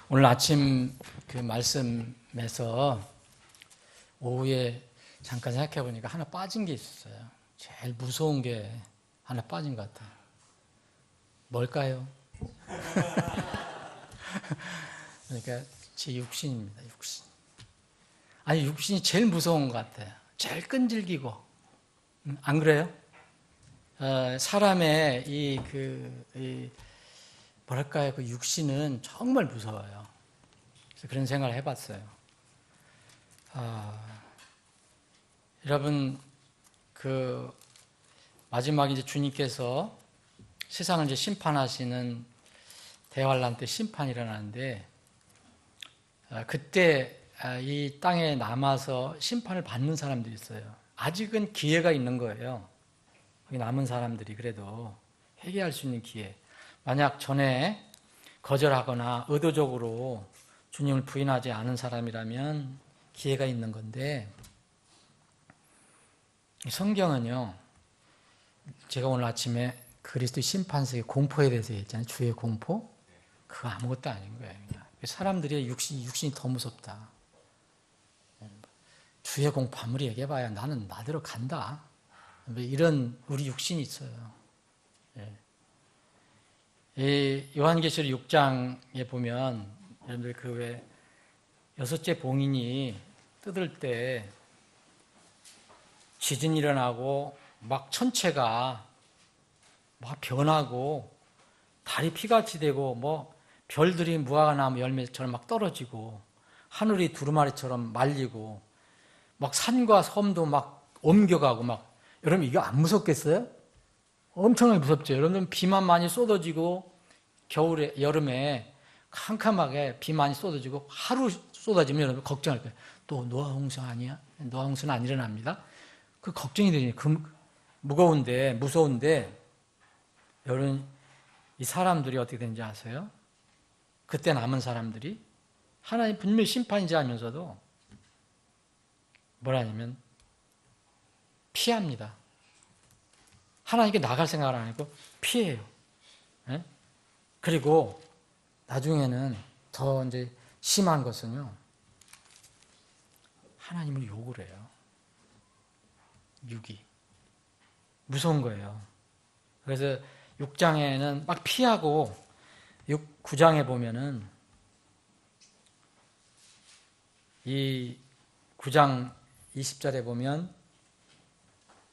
오늘 아침 그 말씀에서 오후에 잠깐 생각해 보니까 하나 빠진 게 있었어요. 제일 무서운 게 하나 빠진 것 같아요. 뭘까요? 그러니까 제 육신입니다. 육신. 아니, 육신이 제일 무서운 것 같아요. 제일 끈질기고. 안 그래요? 사람의 뭐랄까요, 그 육신은 정말 무서워요. 그래서 그런 생각을 해봤어요. 여러분, 마지막에 이제 주님께서 세상을 이제 심판하시는 대환란 때 심판이 일어나는데, 그때 이 땅에 남아서 심판을 받는 사람들이 있어요. 아직은 기회가 있는 거예요. 거기 남은 사람들이 그래도 회개할 수 있는 기회. 만약 전에 거절하거나 의도적으로 주님을 부인하지 않은 사람이라면 기회가 있는 건데, 성경은요, 제가 오늘 아침에 그리스도의 심판석의 공포에 대해서 얘기했잖아요. 주의 공포? 그거 아무것도 아닌 거예요. 사람들이 육신이 더 무섭다. 주의 공포 아무리 얘기해봐야 나는 나대로 간다. 이런 우리 육신이 있어요. 요한계시록 6장에 보면 여러분들 왜 여섯째 봉인이 뜯을 때 지진이 일어나고 막 천체가 막 변하고 달이 피같이 되고 뭐 별들이 무화과나무 열매처럼 막 떨어지고 하늘이 두루마리처럼 말리고 막 산과 섬도 막 옮겨가고 막, 여러분 이거 안 무섭겠어요? 엄청나게 무섭죠. 여러분 비만 많이 쏟아지고 여름에 캄캄하게 비 많이 쏟아지고 하루 쏟아지면 여러분 걱정할 거예요. 또 노아홍수 아니야? 노아홍수는 안 일어납니다. 그 걱정이 되니 무거운데 무서운데, 여러분 이 사람들이 어떻게 되는지 아세요? 그때 남은 사람들이 하나님 분명히 심판이지 하면서도 뭐라냐면 피합니다. 하나님께 나갈 생각을 안 하고 피해요. 네? 그리고 나중에는 더 이제 심한 것은요, 하나님을 욕을 해요. 육이. 무서운 거예요. 그래서 6장에는 막 피하고 9장에 보면은 이 9장 20절에 보면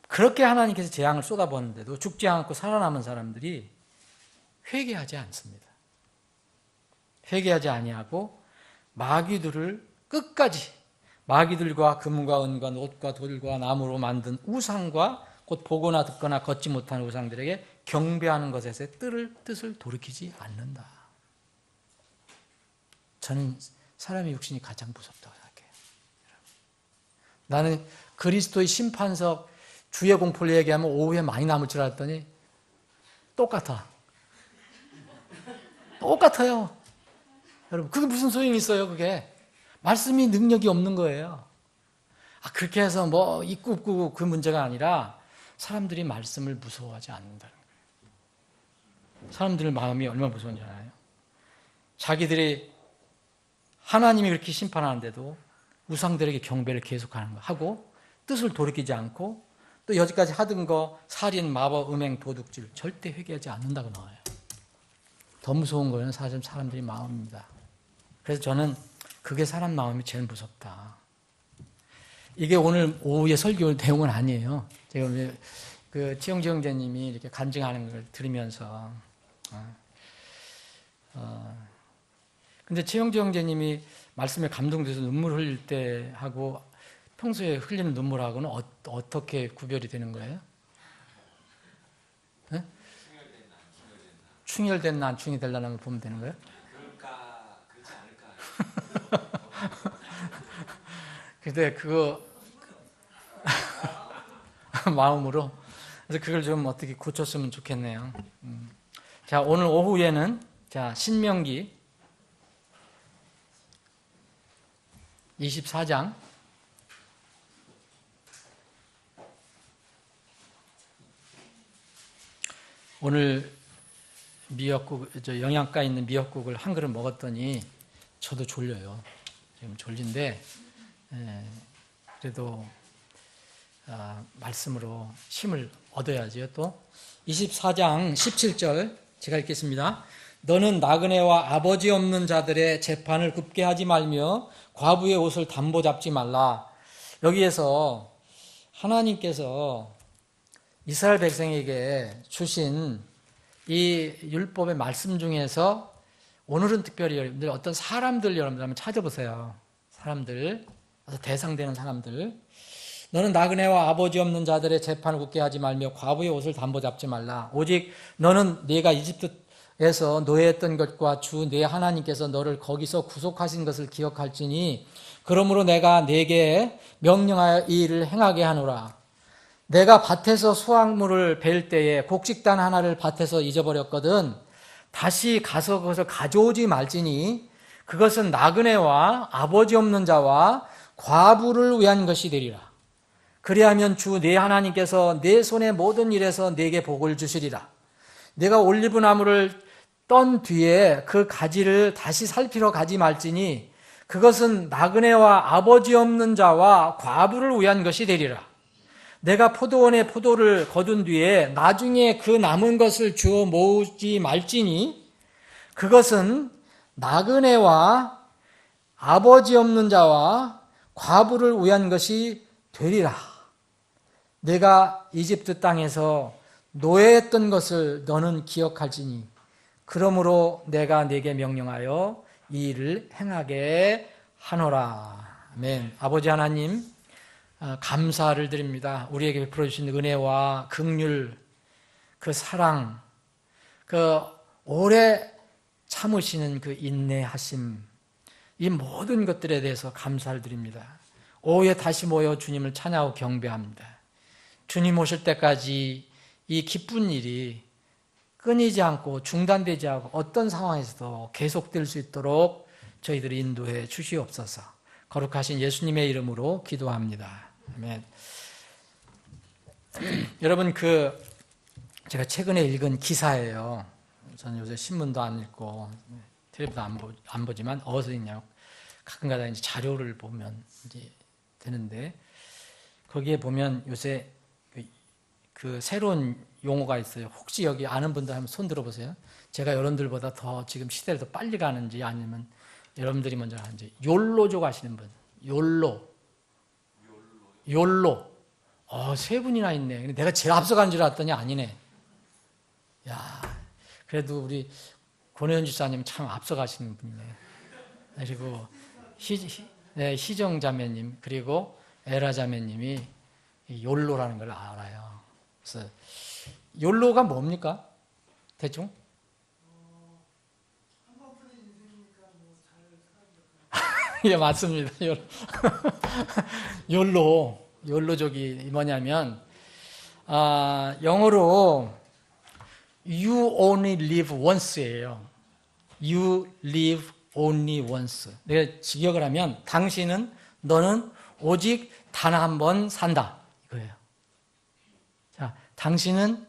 그렇게 하나님께서 재앙을 쏟아부었는데도 죽지 않고 살아남은 사람들이 회개하지 않습니다. 회개하지 아니하고 마귀들을 끝까지, 마귀들과 금과 은과 놋과 돌과 나무로 만든 우상과 곧 보거나 듣거나 걷지 못하는 우상들에게 경배하는 것에서 뜻을 돌이키지 않는다. 저는 사람의 육신이 가장 무섭다고 생각해요. 나는 그리스도의 심판석 주의 공포를 얘기하면 오후에 많이 남을 줄 알았더니 똑같아요. 여러분, 그게 무슨 소용이 있어요, 그게? 말씀이 능력이 없는 거예요. 그렇게 해서 뭐 입고 없고 그 문제가 아니라 사람들이 말씀을 무서워하지 않는다는 거예요. 사람들 마음이 얼마나 무서운지 알아요? 자기들이 하나님이 그렇게 심판하는데도 우상들에게 경배를 계속하는 거 하고 뜻을 돌이키지 않고 또 여지까지 하던 거 살인, 마법, 음행, 도둑질 절대 회개하지 않는다고 나와요. 더 무서운 거는 사실 사람들의 마음입니다. 그래서 저는 그게 사람 마음이 제일 무섭다. 이게 오늘 오후에 설교 내용은 아니에요. 제가 그 지영지 형제님이 이렇게 간증하는 걸 들으면서 근데 최영재 형제님이 말씀에 감동돼서 눈물 흘릴 때 하고 평소에 흘리는 눈물하고는 어떻게 구별이 되는 거예요? 네? 충혈된 난 충이 되려면 보면 되는 거예요? 그렇지 않을까? 근데 그거 마음으로, 그래서 그걸 좀 어떻게 고쳤으면 좋겠네요. 자, 오늘 오후에는 신명기 24장 오늘 미역국, 영양가 있는 미역국을 한 그릇 먹었더니 저도 졸려요. 지금 졸린데 그래도 말씀으로 힘을 얻어야지요. 또 24장 17절 제가 읽겠습니다. 너는 나그네와 아버지 없는 자들의 재판을 굽게 하지 말며 과부의 옷을 담보 잡지 말라. 여기에서 하나님께서 이스라엘 백성에게 주신 이 율법의 말씀 중에서 오늘은 특별히 여러분들 어떤 사람들 여러분들 한번 찾아보세요. 사람들, 대상되는 사람들. 너는 나그네와 아버지 없는 자들의 재판을 굳게 하지 말며 과부의 옷을 담보 잡지 말라. 오직 너는 네가 이집트에서 노예했던 것과 주 네 하나님께서 너를 거기서 구속하신 것을 기억할지니 그러므로 내가 네게 명령하여 이 일을 행하게 하노라. 내가 밭에서 수확물을 벨 때에 곡식단 하나를 밭에서 잊어버렸거든 다시 가서 그것을 가져오지 말지니 그것은 나그네와 아버지 없는 자와 과부를 위한 것이 되리라. 그리하면 주 네 하나님께서 네 손의 모든 일에서 네게 복을 주시리라. 내가 올리브 나무를 떤 뒤에 그 가지를 다시 살피러 가지 말지니 그것은 나그네와 아버지 없는 자와 과부를 위한 것이 되리라. 내가 포도원에 포도를 거둔 뒤에 나중에 그 남은 것을 주워 모으지 말지니 그것은 나그네와 아버지 없는 자와 과부를 위한 것이 되리라. 내가 이집트 땅에서 노예했던 것을 너는 기억할지니 그러므로 내가 네게 명령하여 이 일을 행하게 하노라. 아멘. 아버지 하나님 감사를 드립니다. 우리에게 베풀어 주신 은혜와 긍휼, 그 사랑, 그 오래 참으시는 그 인내하심, 이 모든 것들에 대해서 감사를 드립니다. 오후에 다시 모여 주님을 찬양하고 경배합니다. 주님 오실 때까지 이 기쁜 일이 끊이지 않고 중단되지 않고 어떤 상황에서도 계속될 수 있도록 저희들이 인도해 주시옵소서. 거룩하신 예수님의 이름으로 기도합니다. 아멘. 여러분 제가 최근에 읽은 기사예요. 저는 요새 신문도 안 읽고 텔레비도 안 보지만 어디서 읽냐고 가끔가다 이제 자료를 보면 이제 되는데 거기에 보면 요새 그 새로운 용어가 있어요. 혹시 여기 아는 분들 한번 손 들어보세요. 제가 여러분들보다 더 지금 시대를 더 빨리 가는지 아니면 여러분들이 먼저 하는지. 욜로족 아시는 분? 욜로. 세 분이나 있네. 근데 내가 제일 앞서간 줄 알았더니 아니네. 야, 그래도 우리 권혜연 집사님 참 앞서가시는 분이네. 그리고 희정 자매님 그리고 에라 자매님이 욜로라는 걸 알아요. 그래서 욜로가 뭡니까? 대충? 예, 맞습니다. 욜로족이 뭐냐면, 영어로 you only live once예요. you live only once. 내가 직역을 하면, 너는 오직 단 한 번 산다. 이거예요. 자, 당신은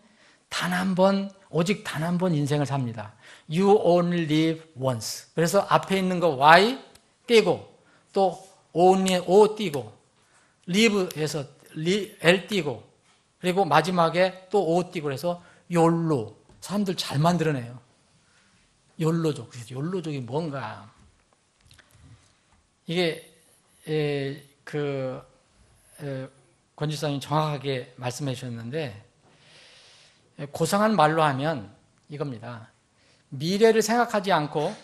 오직 단 한 번 인생을 삽니다. You only live once. 그래서 앞에 있는 거 Y 띄고 또 only O 띄고 live에서 L 띄고 그리고 마지막에 또 O 띄고 그래서 욜로. 사람들 잘 만들어내요. 욜로족. 욜로족이 뭔가. 이게 권 지사님 정확하게 말씀해 주셨는데 고상한 말로 하면 이겁니다. 미래를 생각하지 않고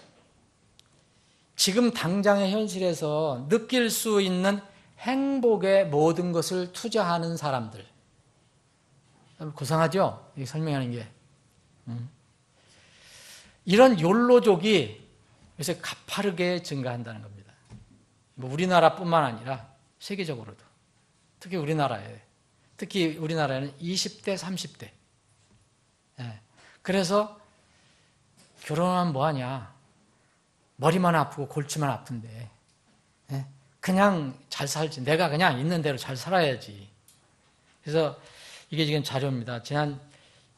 지금 당장의 현실에서 느낄 수 있는 행복의 모든 것을 투자하는 사람들. 고상하죠? 이 설명하는 게. 이런 욜로족이 요새 가파르게 증가한다는 겁니다. 뭐 우리나라뿐만 아니라 세계적으로도. 특히 우리나라에는 20대, 30대. 그래서 결혼하면 뭐하냐. 머리만 아프고 골치만 아픈데 그냥 잘 살지. 내가 그냥 있는 대로 잘 살아야지. 그래서 이게 지금 자료입니다. 지난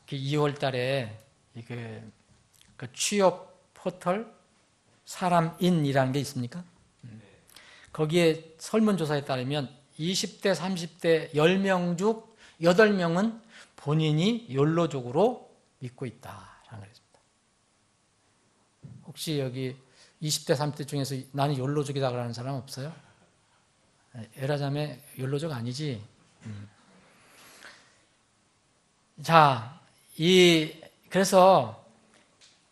2월 달에 그 취업 포털 사람인이라는 게 있습니까? 거기에 설문조사에 따르면 20대, 30대 10명 중 8명은 본인이 욜로족으로 믿고 있다라는 것입니다. 혹시 여기 20대, 30대 중에서 나는 욜로족이다 그러는 사람 없어요? 에라자매 욜로족 아니지? 자, 그래서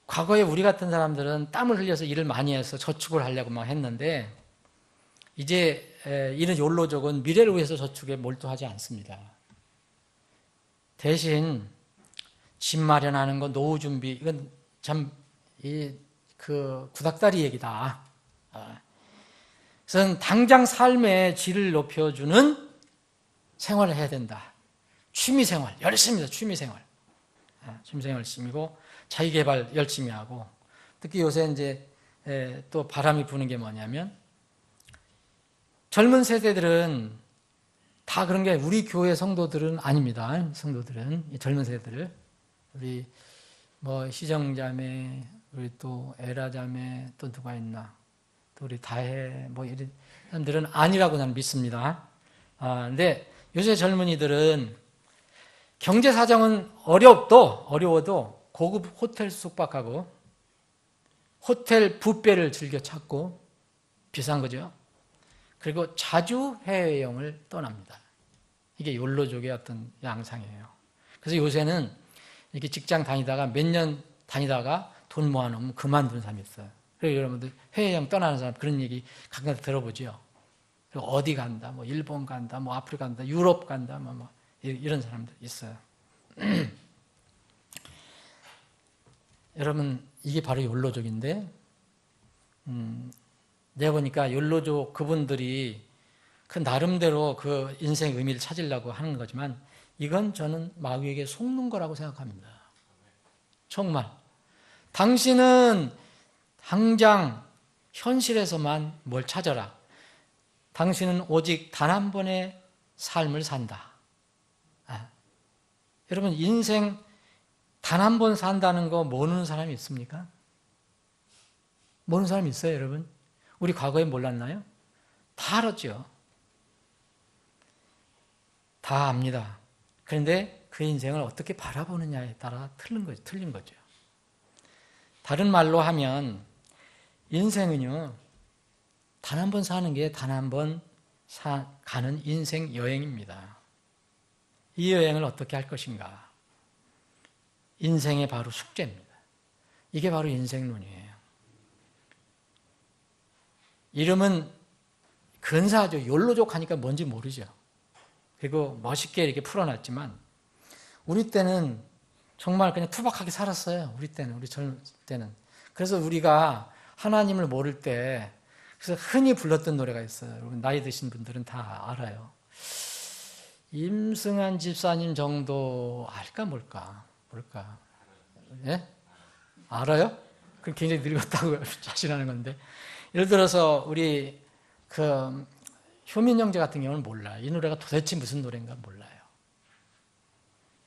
과거에 우리 같은 사람들은 땀을 흘려서 일을 많이 해서 저축을 하려고 막 했는데 이제 이런 욜로족은 미래를 위해서 저축에 몰두하지 않습니다. 대신 집 마련하는 거, 노후 준비, 이건 참 구닥다리 얘기다. 그래서 당장 삶의 질을 높여주는 생활을 해야 된다. 취미생활 열심히 해서 취미생활 열심히고 자기개발 열심히 하고 특히 요새 이제 또 바람이 부는 게 뭐냐면 젊은 세대들은 다 그런 게 우리 교회 성도들은 아닙니다. 성도들은 젊은 세대들 우리 뭐 희정자매 우리 또 에라자매 또 누가 있나 또 우리 다혜 뭐 이런 사람들은 아니라고 나는 믿습니다. 근데 요새 젊은이들은 경제 사정은 어려워도 고급 호텔 숙박하고 호텔 뷔페를 즐겨 찾고 비싼 거죠. 그리고 자주 해외여행을 떠납니다. 이게 욜로족의 어떤 양상이에요. 그래서 요새는 이렇게 직장 다니다가 몇 년 다니다가 돈 모아놓으면 그만둔 사람이 있어요. 그리고 여러분들 해외여행 떠나는 사람 그런 얘기 가끔 들어보죠. 그리고 어디 간다, 뭐 일본 간다, 뭐 아프리카 간다, 유럽 간다, 뭐 이런 사람들 있어요. 여러분 이게 바로 욜로족인데 내가 보니까 욜로족 그분들이 그 나름대로 그 인생의 의미를 찾으려고 하는 거지만 이건 저는 마귀에게 속는 거라고 생각합니다. 정말 당신은 당장 현실에서만 뭘 찾아라. 당신은 오직 단 한 번의 삶을 산다. 여러분 인생 단 한 번 산다는 거 모르는 사람이 있습니까? 모르는 사람이 있어요, 여러분? 우리 과거에 몰랐나요? 다 알았죠. 다 압니다. 그런데 그 인생을 어떻게 바라보느냐에 따라 틀린 거죠. 다른 말로 하면 인생은요, 단 한 번 사는 게 단 한 번 가는 인생 여행입니다. 이 여행을 어떻게 할 것인가? 인생의 바로 숙제입니다. 이게 바로 인생론이에요. 이름은 근사하죠. 욜로족 하니까 뭔지 모르죠. 그리고 멋있게 이렇게 풀어놨지만 우리 때는 정말 그냥 투박하게 살았어요. 우리 젊을 때는. 그래서 우리가 하나님을 모를 때 그래서 흔히 불렀던 노래가 있어요. 나이 드신 분들은 다 알아요. 임승환 집사님 정도 알까 뭘까? 예? 알아요? 그럼 굉장히 늙었다고 자신하는 건데. 예를 들어서 우리 효민 형제 같은 경우는 몰라요. 이 노래가 도대체 무슨 노래인가 몰라요.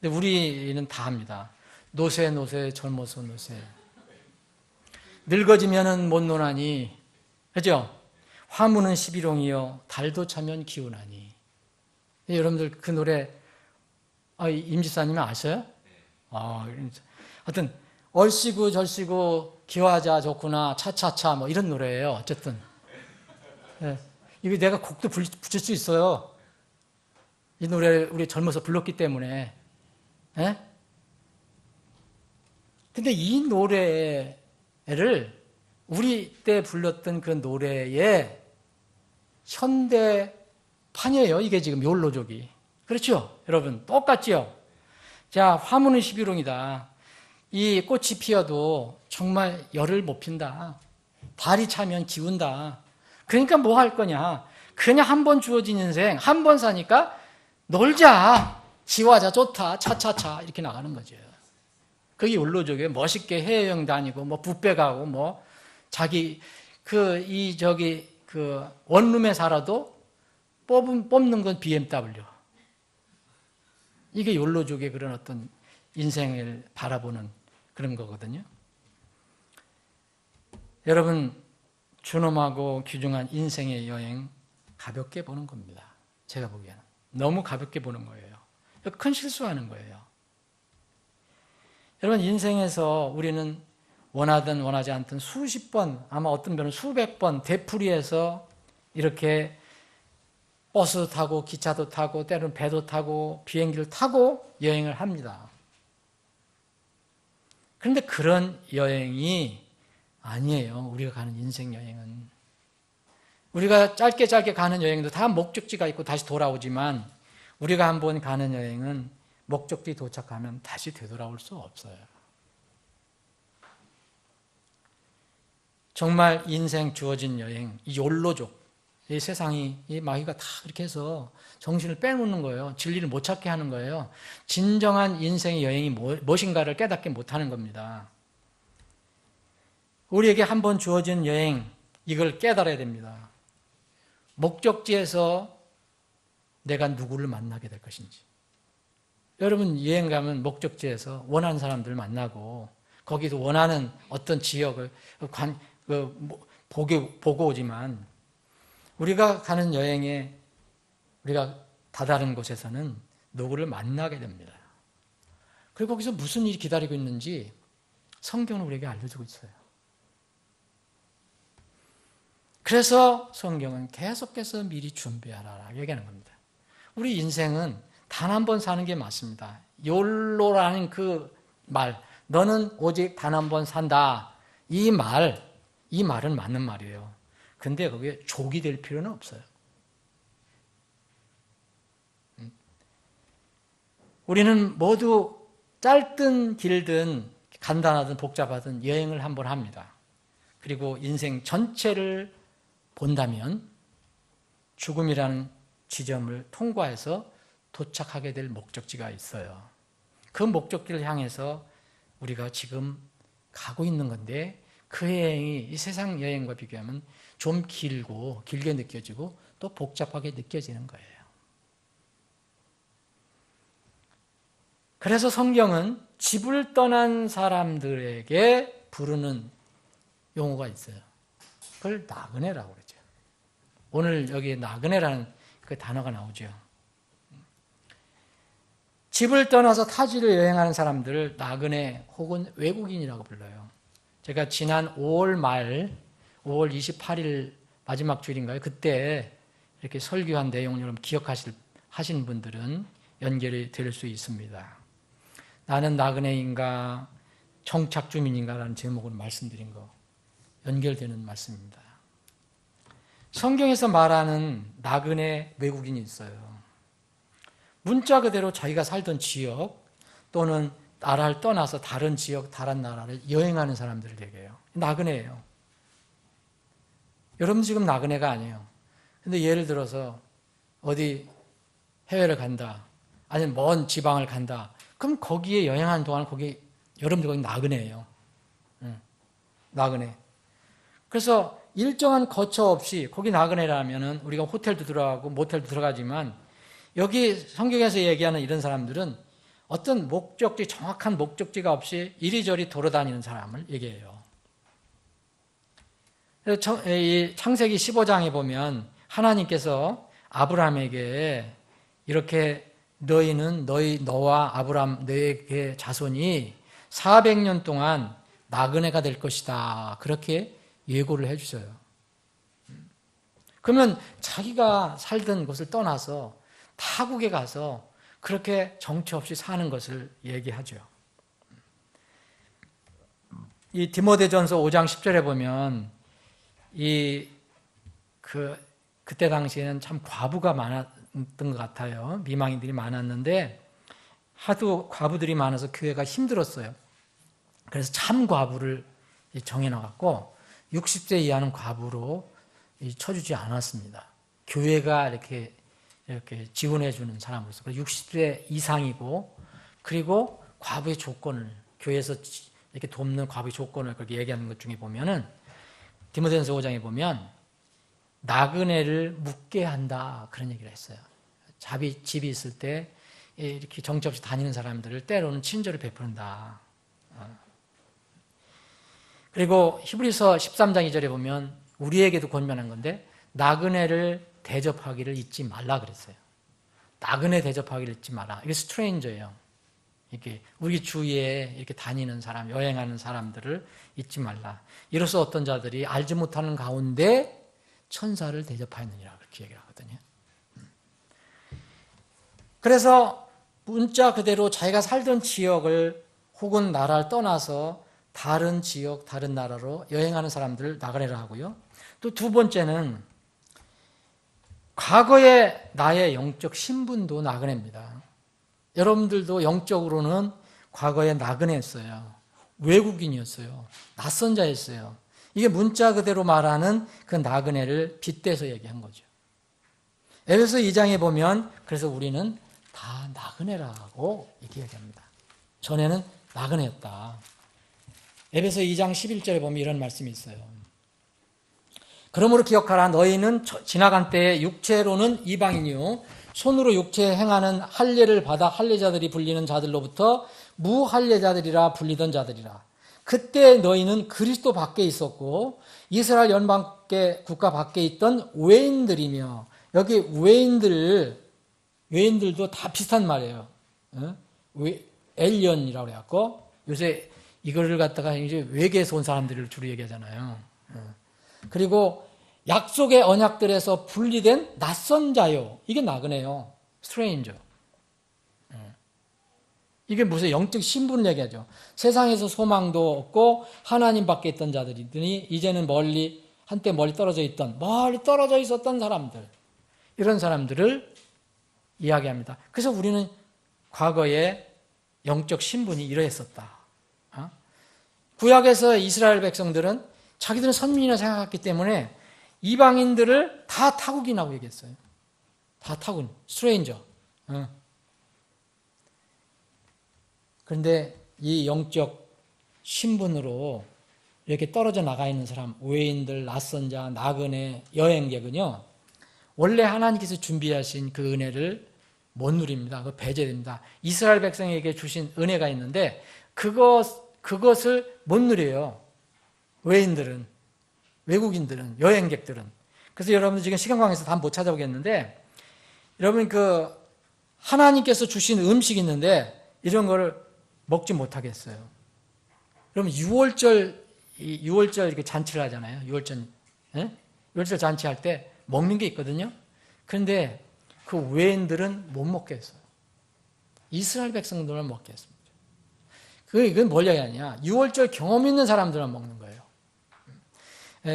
근데 우리는 다 합니다. 노새 젊어서 노새. 늙어지면은 못 노나니. 그죠? 화무는 시비롱이여 달도 차면 기운하니. 여러분들 그 노래 임 집사님은 아셔요? 하여튼 얼씨구 절씨구 기화자 좋구나 차차차 뭐 이런 노래예요. 어쨌든 이거 내가 곡도 붙일 수 있어요. 이 노래를 우리 젊어서 불렀기 때문에. 근데 이 노래를 우리 때 불렀던 그 노래의 현대판이에요. 이게 지금 욜로족이. 그렇죠? 여러분 똑같죠? 자, 화무는 시비롱이다. 이 꽃이 피어도 정말 열을 못 핀다. 달이 차면 기운다. 그러니까 뭐 할 거냐? 그냥 한 번 주어진 인생 한 번 사니까 놀자. 지화자 좋다. 차차차 이렇게 나가는 거죠. 그게 욜로족이에요. 멋있게 해외여행 다니고 뭐 뷔페 가고 뭐 자기 원룸에 살아도 뽑는 건 BMW. 이게 욜로족의 그런 어떤 인생을 바라보는 그런 거거든요. 여러분, 준엄하고 귀중한 인생의 여행 가볍게 보는 겁니다. 제가 보기에는. 너무 가볍게 보는 거예요. 큰 실수하는 거예요. 여러분, 인생에서 우리는 원하든 원하지 않든 수십 번, 아마 어떤 분은 수백 번 되풀이해서 이렇게 버스 타고 기차도 타고 때로는 배도 타고 비행기를 타고 여행을 합니다. 그런데 그런 여행이 아니에요. 우리가 가는 인생 여행은. 우리가 짧게 가는 여행도 다 목적지가 있고 다시 돌아오지만 우리가 한번 가는 여행은 목적지 도착하면 다시 되돌아올 수 없어요. 정말 인생 주어진 여행, 이 욜로족, 이 세상이 이 마귀가 다 이렇게 해서 정신을 빼놓는 거예요. 진리를 못 찾게 하는 거예요. 진정한 인생의 여행이 무엇인가를 깨닫게 못하는 겁니다. 우리에게 한 번 주어진 여행, 이걸 깨달아야 됩니다. 목적지에서 내가 누구를 만나게 될 것인지. 여러분 여행 가면 목적지에서 원하는 사람들 만나고 거기도 원하는 어떤 지역을 보고 오지만 우리가 가는 여행에 우리가 다다른 곳에서는 누구를 만나게 됩니다. 그리고 거기서 무슨 일이 기다리고 있는지 성경은 우리에게 알려주고 있어요. 그래서 성경은 계속해서 미리 준비하라 얘기하는 겁니다. 우리 인생은 단 한 번 사는 게 맞습니다. 욜로라는 그 말, 너는 오직 단 한 번 산다. 이 말은 맞는 말이에요. 근데 거기에 족이 될 필요는 없어요. 우리는 모두 짧든 길든 간단하든 복잡하든 여행을 한번 합니다. 그리고 인생 전체를 본다면 죽음이라는 지점을 통과해서 도착하게 될 목적지가 있어요. 그 목적지를 향해서 우리가 지금 가고 있는 건데 그 여행이 이 세상 여행과 비교하면 좀 길게 느껴지고 또 복잡하게 느껴지는 거예요. 그래서 성경은 집을 떠난 사람들에게 부르는 용어가 있어요. 그걸 나그네라고 그러죠. 오늘 여기 나그네라는 그 단어가 나오죠. 집을 떠나서 타지를 여행하는 사람들을 나그네 혹은 외국인이라고 불러요. 제가 지난 5월 28일 마지막 주일인가요? 그때 이렇게 설교한 내용을 여러분 기억하신 분들은 연결이 될 수 있습니다. 나는 나그네인가 정착주민인가라는 제목으로 말씀드린 거 연결되는 말씀입니다. 성경에서 말하는 나그네 외국인이 있어요. 문자 그대로 자기가 살던 지역 또는 나라를 떠나서 다른 지역, 다른 나라를 여행하는 사람들을 얘기해요. 나그네예요. 여러분 지금 나그네가 아니에요. 근데 예를 들어서 어디 해외를 간다, 아니면 먼 지방을 간다. 그럼 거기에 여행하는 동안 여러분들 거기 나그네예요. 나그네. 그래서 일정한 거처 없이 거기 나그네라면은 우리가 호텔도 들어가고 모텔도 들어가지만 여기 성경에서 얘기하는 이런 사람들은 어떤 정확한 목적지가 없이 이리저리 돌아다니는 사람을 얘기해요. 창세기 15장에 보면 하나님께서 아브라함에게 이렇게 너와 아브라함 너의 자손이 400년 동안 나그네가 될 것이다. 그렇게 예고를 해주셔요. 그러면 자기가 살던 곳을 떠나서 타국에 가서 그렇게 정처 없이 사는 것을 얘기하죠. 이 디모데전서 5장 10절에 보면 그때 당시에는 참 과부가 많았던 것 같아요. 미망인들이 많았는데 하도 과부들이 많아서 교회가 힘들었어요. 그래서 참 과부를 정해놔갖고 60세 이하는 과부로 쳐주지 않았습니다. 교회가 이렇게 지원해주는 사람으로서 60세 이상이고 그리고 과부의 조건을 교회에서 이렇게 돕는 과부의 조건을 그렇게 얘기하는 것 중에 보면은 디모데전서 5장에 보면 나그네를 묵게 한다 그런 얘기를 했어요. 집이 있을 때 이렇게 정처 없이 다니는 사람들을 때로는 친절을 베푼다. 그리고 히브리서 13장 2절에 보면 우리에게도 권면한 건데 나그네를 대접하기를 잊지 말라 그랬어요. 나그네 대접하기를 잊지 마라. 이게 스트레인저예요. 이렇게 우리 주위에 이렇게 다니는 사람, 여행하는 사람들을 잊지 말라. 이로써 어떤 자들이 알지 못하는 가운데 천사를 대접하였느니라 그렇게 얘기를 하거든요. 그래서 문자 그대로 자기가 살던 지역을 혹은 나라를 떠나서 다른 지역, 다른 나라로 여행하는 사람들을 나그네라 하고요. 또 두 번째는 과거의 나의 영적 신분도 나그네입니다. 여러분들도 영적으로는 과거에 나그네였어요. 외국인이었어요. 낯선 자였어요. 이게 문자 그대로 말하는 그 나그네를 빗대서 얘기한 거죠. 에베소 2장에 보면 그래서 우리는 다 나그네라고 이렇게 얘기합니다. 전에는 나그네였다. 에베소 2장 11절에 보면 이런 말씀이 있어요. 그러므로 기억하라. 너희는 지나간 때에 육체로는 이방인이요 손으로 육체에 행하는 할례를 받아 할례자들이 불리는 자들로부터 무할례자들이라 불리던 자들이라. 그때 너희는 그리스도 밖에 있었고 이스라엘 연방 국가 밖에 있던 외인들이며, 여기 외인들도 다 비슷한 말이에요. 엘리언이라고 해갖고 요새 이거를 갖다가 이제 외계에서 온 사람들을 주로 얘기하잖아요. 그리고 약속의 언약들에서 분리된 낯선 자요. 이게 나그네요. 스트레인저. 이게 무슨 영적 신분을 얘기하죠. 세상에서 소망도 없고 하나님 밖에 있던 자들이더니 이제는 한때 멀리 떨어져 있었던 사람들. 이런 사람들을 이야기합니다. 그래서 우리는 과거에 영적 신분이 이러했었다. 구약에서 이스라엘 백성들은 자기들은 선민이라 생각했기 때문에 이방인들을 다 타국이라고 얘기했어요. 다 타국, 스트레인저. 그런데 이 영적 신분으로 이렇게 떨어져 나가 있는 사람, 외인들, 낯선 자, 나그네, 여행객은요, 원래 하나님께서 준비하신 그 은혜를 못 누립니다. 그 배제됩니다. 이스라엘 백성에게 주신 은혜가 있는데 그것을 못 누려요. 외인들은, 외국인들은, 여행객들은. 그래서 여러분들 지금 시간 관계에서 다 못 찾아보겠는데, 여러분 하나님께서 주신 음식이 있는데 이런 거를 먹지 못하겠어요. 그러면 6월절 이렇게 잔치를 하잖아요. 6월절 잔치할 때 먹는 게 있거든요. 그런데 그 외인들은 못 먹겠어요. 이스라엘 백성들만 먹겠습니다. 그건 뭘 얘기하냐. 6월절 경험 있는 사람들만 먹는 거예요.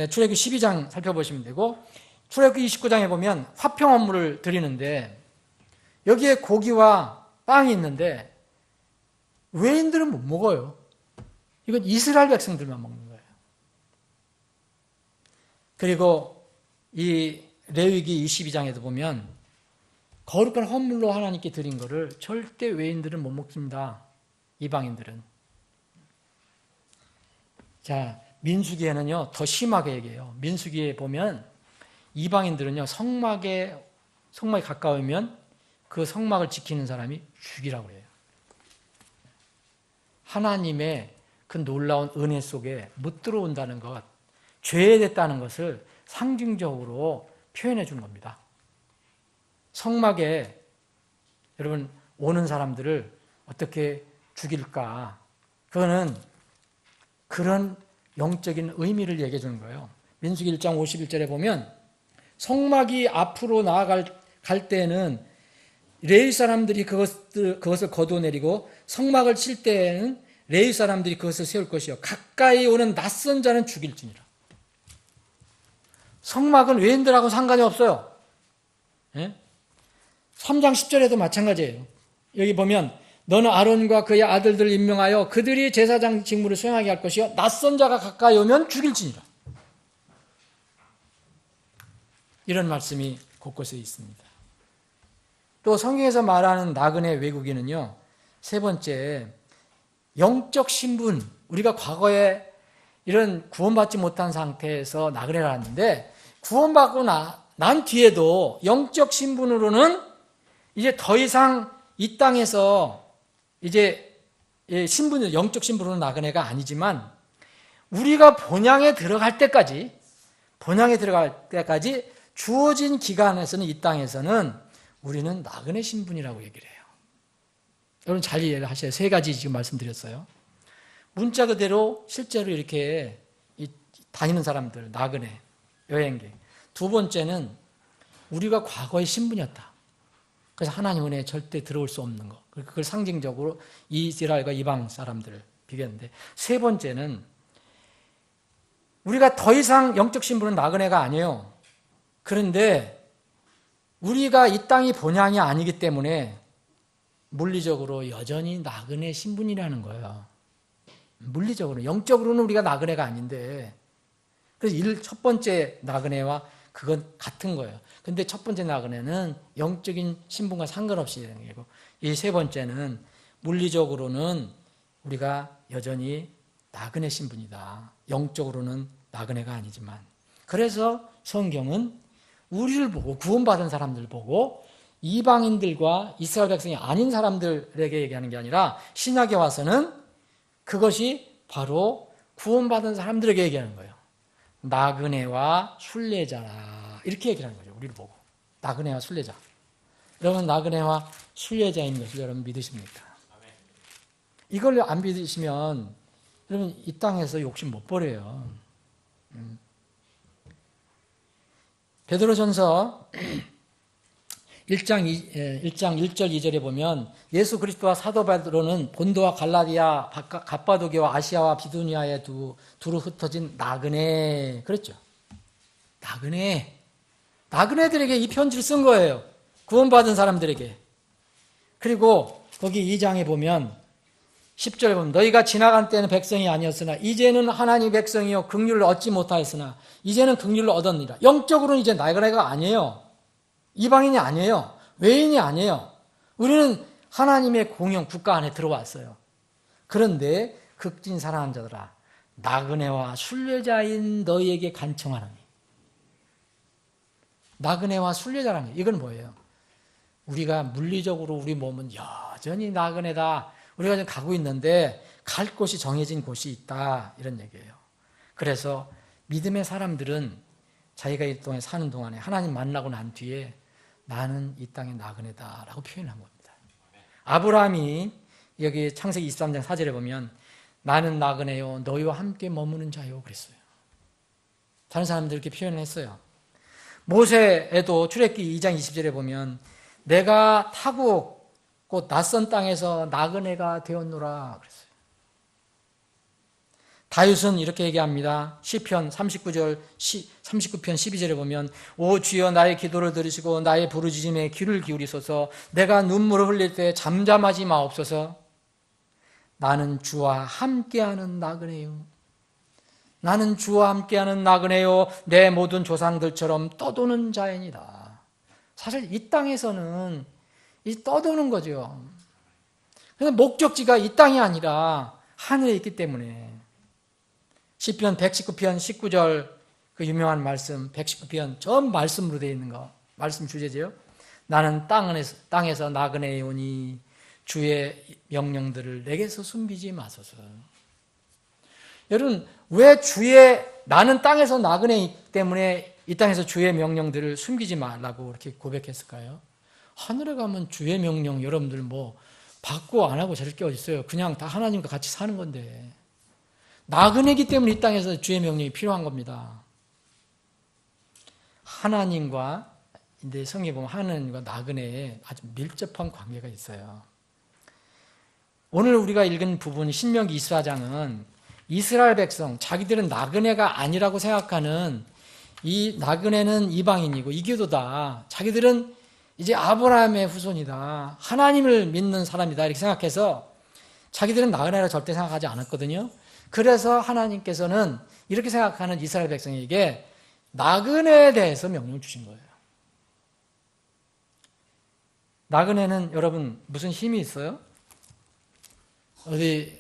출애굽기 12장 살펴보시면 되고, 출애굽기 29장에 보면 화평 헌물을 드리는데 여기에 고기와 빵이 있는데 외인들은 못 먹어요. 이건 이스라엘 백성들만 먹는 거예요. 그리고 이 레위기 22장에도 보면 거룩한 헌물로 하나님께 드린 거를 절대 외인들은 못 먹습니다. 이방인들은. 자, 민수기에는요 더 심하게 얘기해요. 민수기에 보면 이방인들은요 성막에 가까우면 그 성막을 지키는 사람이 죽이라고 해요. 하나님의 그 놀라운 은혜 속에 못 들어온다는 것, 죄됐다는 것을 상징적으로 표현해 준 겁니다. 성막에 여러분 오는 사람들을 어떻게 죽일까? 그거는 그런 영적인 의미를 얘기해 주는 거예요. 민수기 1장 51절에 보면 성막이 앞으로 나아갈 때에는 레위 사람들이 그것을 거두어내리고 성막을 칠 때에는 레위 사람들이 그것을 세울 것이요 가까이 오는 낯선 자는 죽일지니라. 성막은 외인들하고 상관이 없어요. 3장 10절에도 마찬가지예요. 여기 보면 너는 아론과 그의 아들들을 임명하여 그들이 제사장 직무를 수행하게 할 것이요 낯선 자가 가까이 오면 죽일지니라. 이런 말씀이 곳곳에 있습니다. 또 성경에서 말하는 나그네 외국인은요, 세 번째, 영적 신분, 우리가 과거에 이런 구원받지 못한 상태에서 나그네를 하는데 구원받고 난 뒤에도 영적 신분으로는 이제 더 이상 이 땅에서 이제 영적 신분으로는 나그네가 아니지만 우리가 본향에 들어갈 때까지 주어진 기간에서는, 이 땅에서는 우리는 나그네 신분이라고 얘기를 해요. 여러분 잘 이해를 하셔야, 세 가지 지금 말씀드렸어요. 문자 그대로 실제로 이렇게 다니는 사람들, 나그네, 여행객. 두 번째는 우리가 과거의 신분이었다. 그래서 하나님 은혜에 절대 들어올 수 없는 거. 그걸 상징적으로 이스라엘과 이방 사람들을 비교했는데, 세 번째는 우리가 더 이상 영적 신분은 나그네가 아니에요. 그런데 우리가 이 땅이 본향이 아니기 때문에 물리적으로 여전히 나그네 신분이라는 거예요. 물리적으로. 영적으로는 우리가 나그네가 아닌데, 그래서 첫 번째 나그네와 그건 같은 거예요. 근데 첫 번째 나그네는 영적인 신분과 상관없이 되는 거고, 이 세 번째는 물리적으로는 우리가 여전히 나그네 신분이다. 영적으로는 나그네가 아니지만. 그래서 성경은 우리를 보고, 구원받은 사람들 보고 이방인들과 이스라엘 백성이 아닌 사람들에게 얘기하는 게 아니라, 신약에 와서는 그것이 바로 구원받은 사람들에게 얘기하는 거예요. 나그네와 순례자라, 이렇게 얘기하는 거죠. 우리를 보고. 나그네와 순례자. 여러분, 나그네와 순례자인 것을 여러분 믿으십니까? 이걸 안 믿으시면 여러분 이 땅에서 욕심 못 버려요. 베드로전서 1장 1절 2절에 보면, 예수 그리스도와 사도 베드로는 본도와 갈라디아, 갑바도기와 아시아와 비두니아에 두루 흩어진 나그네, 그랬죠. 나그네들에게 이 편지를 쓴 거예요. 구원받은 사람들에게. 그리고 거기 2장에 보면 10절에 보면, 너희가 지나간 때는 백성이 아니었으나 이제는 하나님의 백성이요 긍휼을 얻지 못하였으나 이제는 긍휼을 얻었느니라. 영적으로는 이제 나그네가 아니에요. 이방인이 아니에요. 외인이 아니에요. 우리는 하나님의 공영 국가 안에 들어왔어요. 그런데 극진 사랑하는 자들아, 나그네와 순례자인 너희에게 간청하노니. 나그네와 순례자라는 게, 이건 뭐예요? 우리가 물리적으로 우리 몸은 여전히 나그네다. 우리가 지금 가고 있는데 갈 곳이 정해진 곳이 있다, 이런 얘기예요. 그래서 믿음의 사람들은 자기가 이 땅에 사는 동안에 하나님 만나고 난 뒤에 나는 이 땅의 나그네다라고 표현한 겁니다. 아브라함이 여기 창세기 23장 4절에 보면 나는 나그네요 너희와 함께 머무는 자요 그랬어요. 다른 사람들 이렇게 표현을 했어요. 모세에도 출애굽기 2장 20절에 보면 내가 타국 곧 낯선 땅에서 나그네가 되었노라 그랬어요. 다윗은 이렇게 얘기합니다. 시편 39편 12절에 보면 오 주여 나의 기도를 들으시고 나의 부르짖음에 귀를 기울이소서. 내가 눈물을 흘릴 때 잠잠하지 마옵소서. 나는 주와 함께하는 나그네요. 나는 주와 함께하는 나그네요. 내 모든 조상들처럼 떠도는 자이니다. 사실 이 땅에서는 이 떠도는 거죠. 그래서 목적지가 이 땅이 아니라 하늘에 있기 때문에 시편 119편 19절 그 유명한 말씀 119편 전 말씀으로 되어 있는 거 말씀 주제죠. 나는 땅에서 나그네에 오니 주의 명령들을 내게서 숨기지 마소서. 여러분 왜 나는 땅에서 나그네이기 때문에 이 땅에서 주의 명령들을 숨기지 말라고 이렇게 고백했을까요? 하늘에 가면 주의 명령 여러분들 뭐 받고 안 하고 저럴 게 어디 있어요. 그냥 다 하나님과 같이 사는 건데 나그네이기 때문에 이 땅에서 주의 명령이 필요한 겁니다. 하나님과 근데 성경에 보면 하나님과 나그네에 아주 밀접한 관계가 있어요. 오늘 우리가 읽은 부분 신명기 24장은 이스라엘 백성 자기들은 나그네가 아니라고 생각하는 이 나그네는 이방인이고 이교도다. 자기들은 이제 아브라함의 후손이다. 하나님을 믿는 사람이다. 이렇게 생각해서 자기들은 나그네라 절대 생각하지 않았거든요. 그래서 하나님께서는 이렇게 생각하는 이스라엘 백성에게 나그네에 대해서 명령을 주신 거예요. 나그네는 여러분 무슨 힘이 있어요? 어디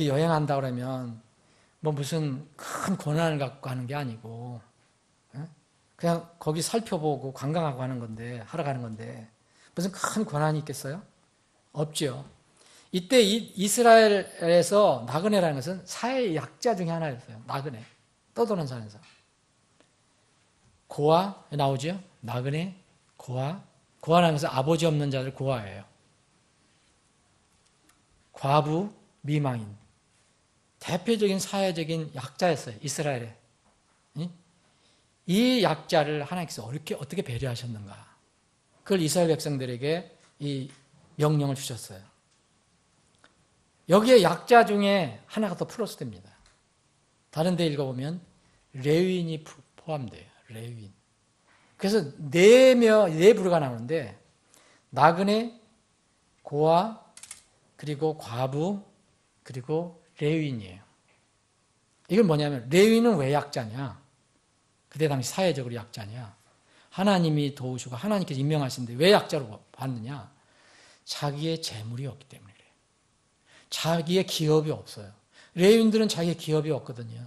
여행한다 그러면 뭐 무슨 큰 권한을 갖고 가는 게 아니고 그냥 거기 살펴보고 관광하고 하는 건데 하러 가는 건데 무슨 큰 권한이 있겠어요? 없죠. 이때 이스라엘에서 나그네라는 것은 사회 약자 중에 하나였어요. 나그네. 떠도는 사람에서. 고아 나오죠? 나그네, 고아. 고아라는 것은 아버지 없는 자들 고아예요. 과부, 미망인. 대표적인 사회적인 약자였어요. 이스라엘에. 이 약자를 하나님께서 어떻게 배려하셨는가. 그걸 이스라엘 백성들에게 이 명령을 주셨어요. 여기에 약자 중에 하나가 더 플러스 됩니다. 다른 데 읽어보면 레위인이 포함돼요. 레위인. 그래서 네 부류가 나오는데 나그네, 고아, 그리고 과부, 그리고 레위인이에요. 이건 뭐냐면 레위인은 왜 약자냐? 그때 당시 사회적으로 약자냐? 하나님이 도우시고 하나님께서 임명하시는데 왜 약자로 봤느냐? 자기의 재물이 없기 때문에 그래요. 자기의 기업이 없어요. 레위인들은 자기의 기업이 없거든요.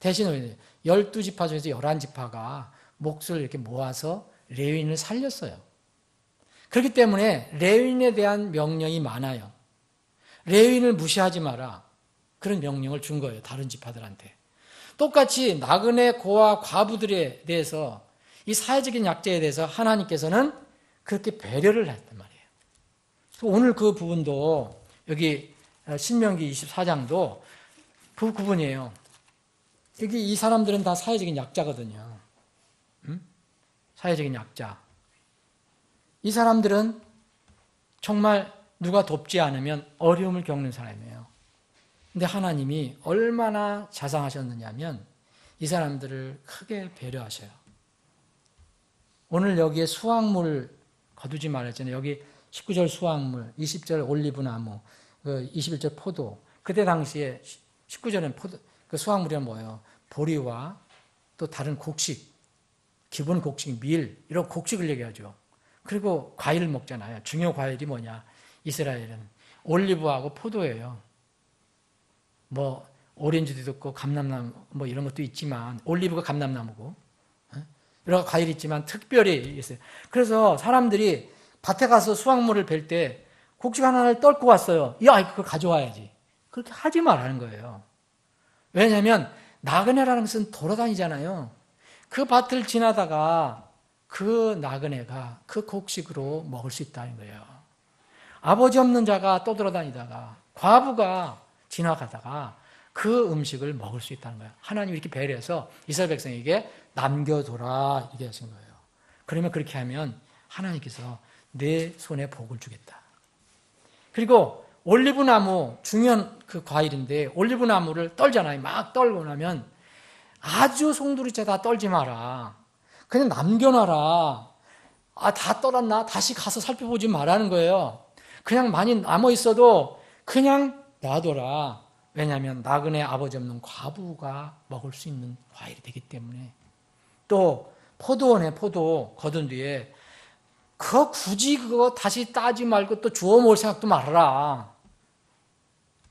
대신 12지파 중에서 11지파가 몫을 이렇게 모아서 레위인을 살렸어요. 그렇기 때문에 레위인에 대한 명령이 많아요. 레위인을 무시하지 마라. 그런 명령을 준 거예요. 다른 지파들한테. 똑같이 나그네, 고아, 과부들에 대해서 이 사회적인 약자에 대해서 하나님께서는 그렇게 배려를 했단 말이에요. 오늘 그 부분도 여기 신명기 24장도 그 부분이에요. 여기 이 사람들은 다 사회적인 약자거든요. 사회적인 약자. 이 사람들은 정말 누가 돕지 않으면 어려움을 겪는 사람이에요. 근데 하나님이 얼마나 자상하셨느냐면 이 사람들을 크게 배려하셔요. 오늘 여기에 수확물 거두지 말았잖아요. 여기 19절 수확물, 20절 올리브나무, 21절 포도. 그때 당시에 19절은 포도, 그 수확물이 뭐예요? 보리와 또 다른 곡식, 기본 곡식, 밀, 이런 곡식을 얘기하죠. 그리고 과일을 먹잖아요. 중요 과일이 뭐냐? 이스라엘은 올리브하고 포도예요. 뭐 오렌지도 있고 감람나무 뭐 이런 것도 있지만 올리브가 감람나무고 여러 과일이 있지만 특별히 있어요. 그래서 사람들이 밭에 가서 수확물을 벨 때 곡식 하나를 떨고 왔어요. 야, 그거 가져와야지. 그렇게 하지 말라는 거예요. 왜냐하면 나그네라는 것은 돌아다니잖아요. 그 밭을 지나다가 그 나그네가 그 곡식으로 먹을 수 있다는 거예요. 아버지 없는 자가 떠돌아다니다가 과부가 지나가다가 그 음식을 먹을 수 있다는 거예요. 하나님이 이렇게 배려해서 이스라엘 백성에게 남겨둬라 이렇게 하신 거예요. 그러면 그렇게 하면 하나님께서 내 손에 복을 주겠다. 그리고 올리브나무 중요한 그 과일인데 올리브나무를 떨잖아요. 막 떨고 나면 아주 송두리째 떨지 마라. 그냥 남겨놔라. 다 떨었나? 다시 가서 살펴보지 말라는 거예요. 그냥 많이 남아 있어도 그냥 놔둬라. 왜냐하면 나그네 아버지 없는 과부가 먹을 수 있는 과일이 되기 때문에. 또 포도원에 포도 거둔 뒤에 굳이 그거 다시 따지 말고 또 주워 먹을 생각도 말아라.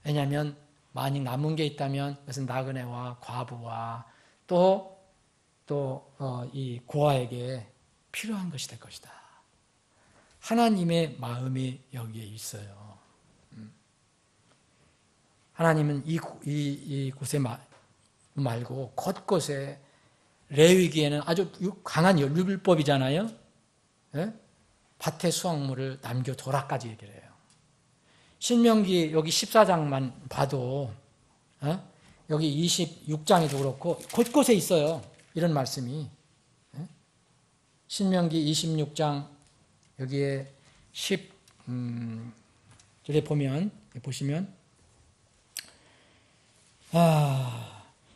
왜냐하면 만약 남은 게 있다면 그것은 나그네와 과부와 또 이 고아에게 필요한 것이 될 것이다. 하나님의 마음이 여기에 있어요. 하나님은 이 곳에 말고 곳곳에 레위기에는 아주 강한 율법이잖아요. 예? 밭의 수확물을 남겨둬라까지 얘기를 해요. 신명기 여기 14장만 봐도 여기 26장에도 그렇고 곳곳에 있어요. 이런 말씀이. 신명기 26장 여기에 10절에 보시면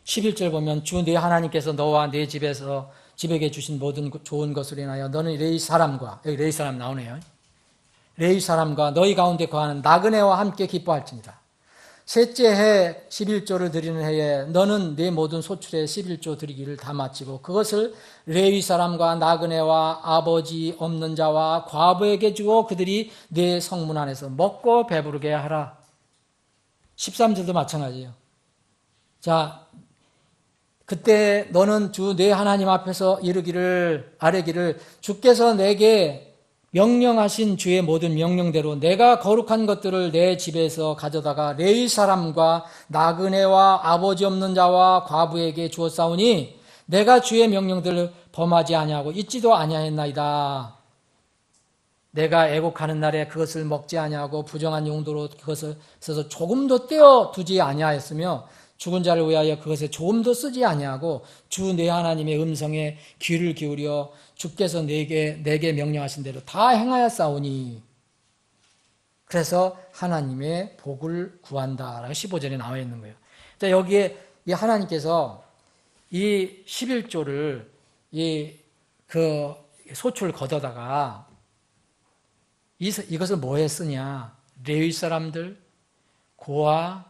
11절 보면 주 네 하나님께서 너와 네 집에게 주신 모든 좋은 것을 인하여 너는 레위 사람과 여기 레위 사람 나오네요. 레위 사람과 너희 가운데 거하는 나그네와 함께 기뻐할지니라. 셋째 해 11조를 드리는 해에 너는 네 모든 소출의 11조 드리기를 다 마치고 그것을 레위 사람과 나그네와 아버지 없는 자와 과부에게 주어 그들이 네 성문 안에서 먹고 배부르게 하라. 13절도 마찬가지예요. 자, 그때 너는 주 내 하나님 앞에서 아뢰기를 주께서 내게 명령하신 주의 모든 명령대로 내가 거룩한 것들을 내 집에서 가져다가 레위 사람과 나그네와 아버지 없는 자와 과부에게 주었사오니 내가 주의 명령들을 범하지 아니하고 잊지도 아니하였나이다. 내가 애곡하는 날에 그것을 먹지 아니하고 부정한 용도로 그것을 써서 조금도 떼어 두지 아니하였으며 죽은 자를 위하여 그것에 조금도 쓰지 아니하고 주 내 하나님의 음성에 귀를 기울여 주께서 내게 명령하신 대로 다 행하였사오니 그래서 하나님의 복을 구한다라고 15절에 나와 있는 거예요. 자, 여기에 이 하나님께서 이 11조를 그 소출 걷어다가 이것을 뭐에 쓰냐? 레위 사람들, 고아,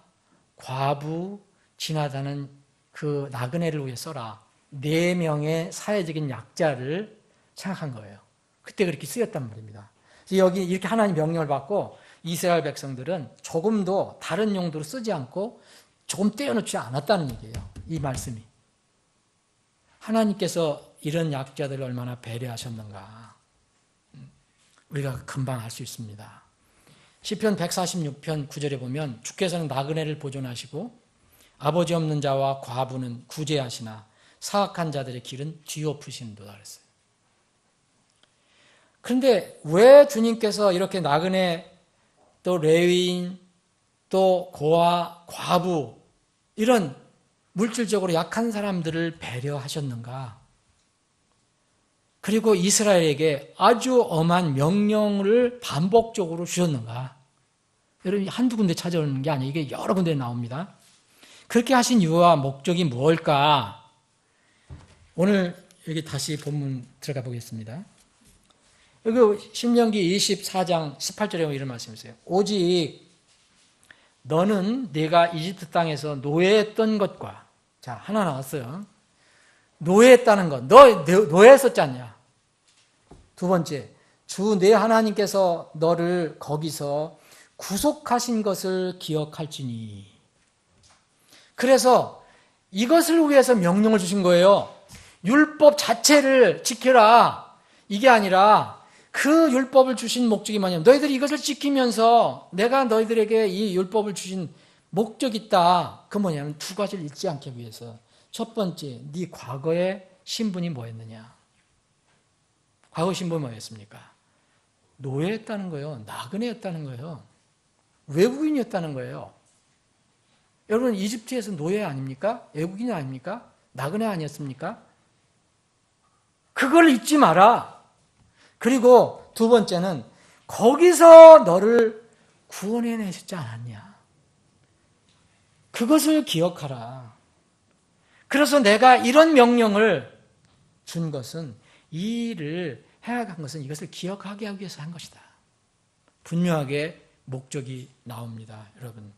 과부, 지나다는 그 나그네를 위해 써라. 4명의 사회적인 약자를 생각한 거예요. 그때 그렇게 쓰였단 말입니다. 여기 이렇게 하나님 명령을 받고 이스라엘 백성들은 조금도 다른 용도로 쓰지 않고 조금 떼어놓지 않았다는 얘기예요. 이 말씀이. 하나님께서 이런 약자들을 얼마나 배려하셨는가. 우리가 금방 알 수 있습니다. 시편 146편 9절에 보면 주께서는 나그네를 보존하시고 아버지 없는 자와 과부는 구제하시나 사악한 자들의 길은 뒤엎으시는도다 그랬어요. 그런데 왜 주님께서 이렇게 나그네 또 레위인 또 고아 과부 이런 물질적으로 약한 사람들을 배려하셨는가? 그리고 이스라엘에게 아주 엄한 명령을 반복적으로 주셨는가? 여러분 한두 군데 찾아오는 게 아니에요. 이게 여러 군데 나옵니다. 그렇게 하신 이유와 목적이 무엇일까? 오늘 여기 다시 본문 들어가 보겠습니다. 여기 신명기 24장 18절에 이런 말씀이 있어요. 오직 너는 네가 이집트 땅에서 노예했던 것과 자 하나 나왔어요. 노예했다는 것. 너 노예했었지 않냐? 두 번째, 주 내 하나님께서 너를 거기서 구속하신 것을 기억할지니. 그래서 이것을 위해서 명령을 주신 거예요. 율법 자체를 지켜라. 이게 아니라 그 율법을 주신 목적이 뭐냐면 너희들이 이것을 지키면서 내가 너희들에게 이 율법을 주신 목적이 있다. 그 뭐냐면 두 가지를 잊지 않기 위해서. 첫 번째, 네 과거의 신분이 뭐였느냐? 과거 신분이 뭐였습니까? 노예였다는 거예요. 나그네였다는 거예요. 외국인이었다는 거예요. 여러분 이집트에서 노예 아닙니까? 외국인이 아닙니까? 나그네 아니었습니까? 그걸 잊지 마라. 그리고 두 번째는 거기서 너를 구원해내셨지 않았냐? 그것을 기억하라. 그래서 내가 이런 명령을 준 것은 이 일을 해야한 것은 이것을 기억하게 하기 위해서 한 것이다. 분명하게 목적이 나옵니다, 여러분.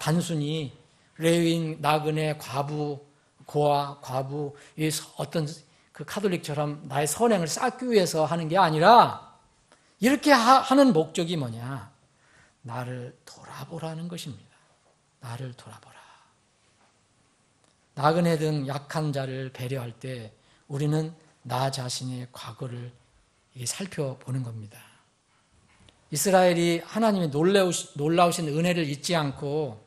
단순히 레위인, 나그네, 과부, 고아, 과부, 어떤 그 카톨릭처럼 나의 선행을 쌓기 위해서 하는 게 아니라 이렇게 하는 목적이 뭐냐? 나를 돌아보라는 것입니다. 나를 돌아보라. 나그네 등 약한 자를 배려할 때 우리는 나 자신의 과거를 살펴보는 겁니다. 이스라엘이 하나님의 놀라우신 은혜를 잊지 않고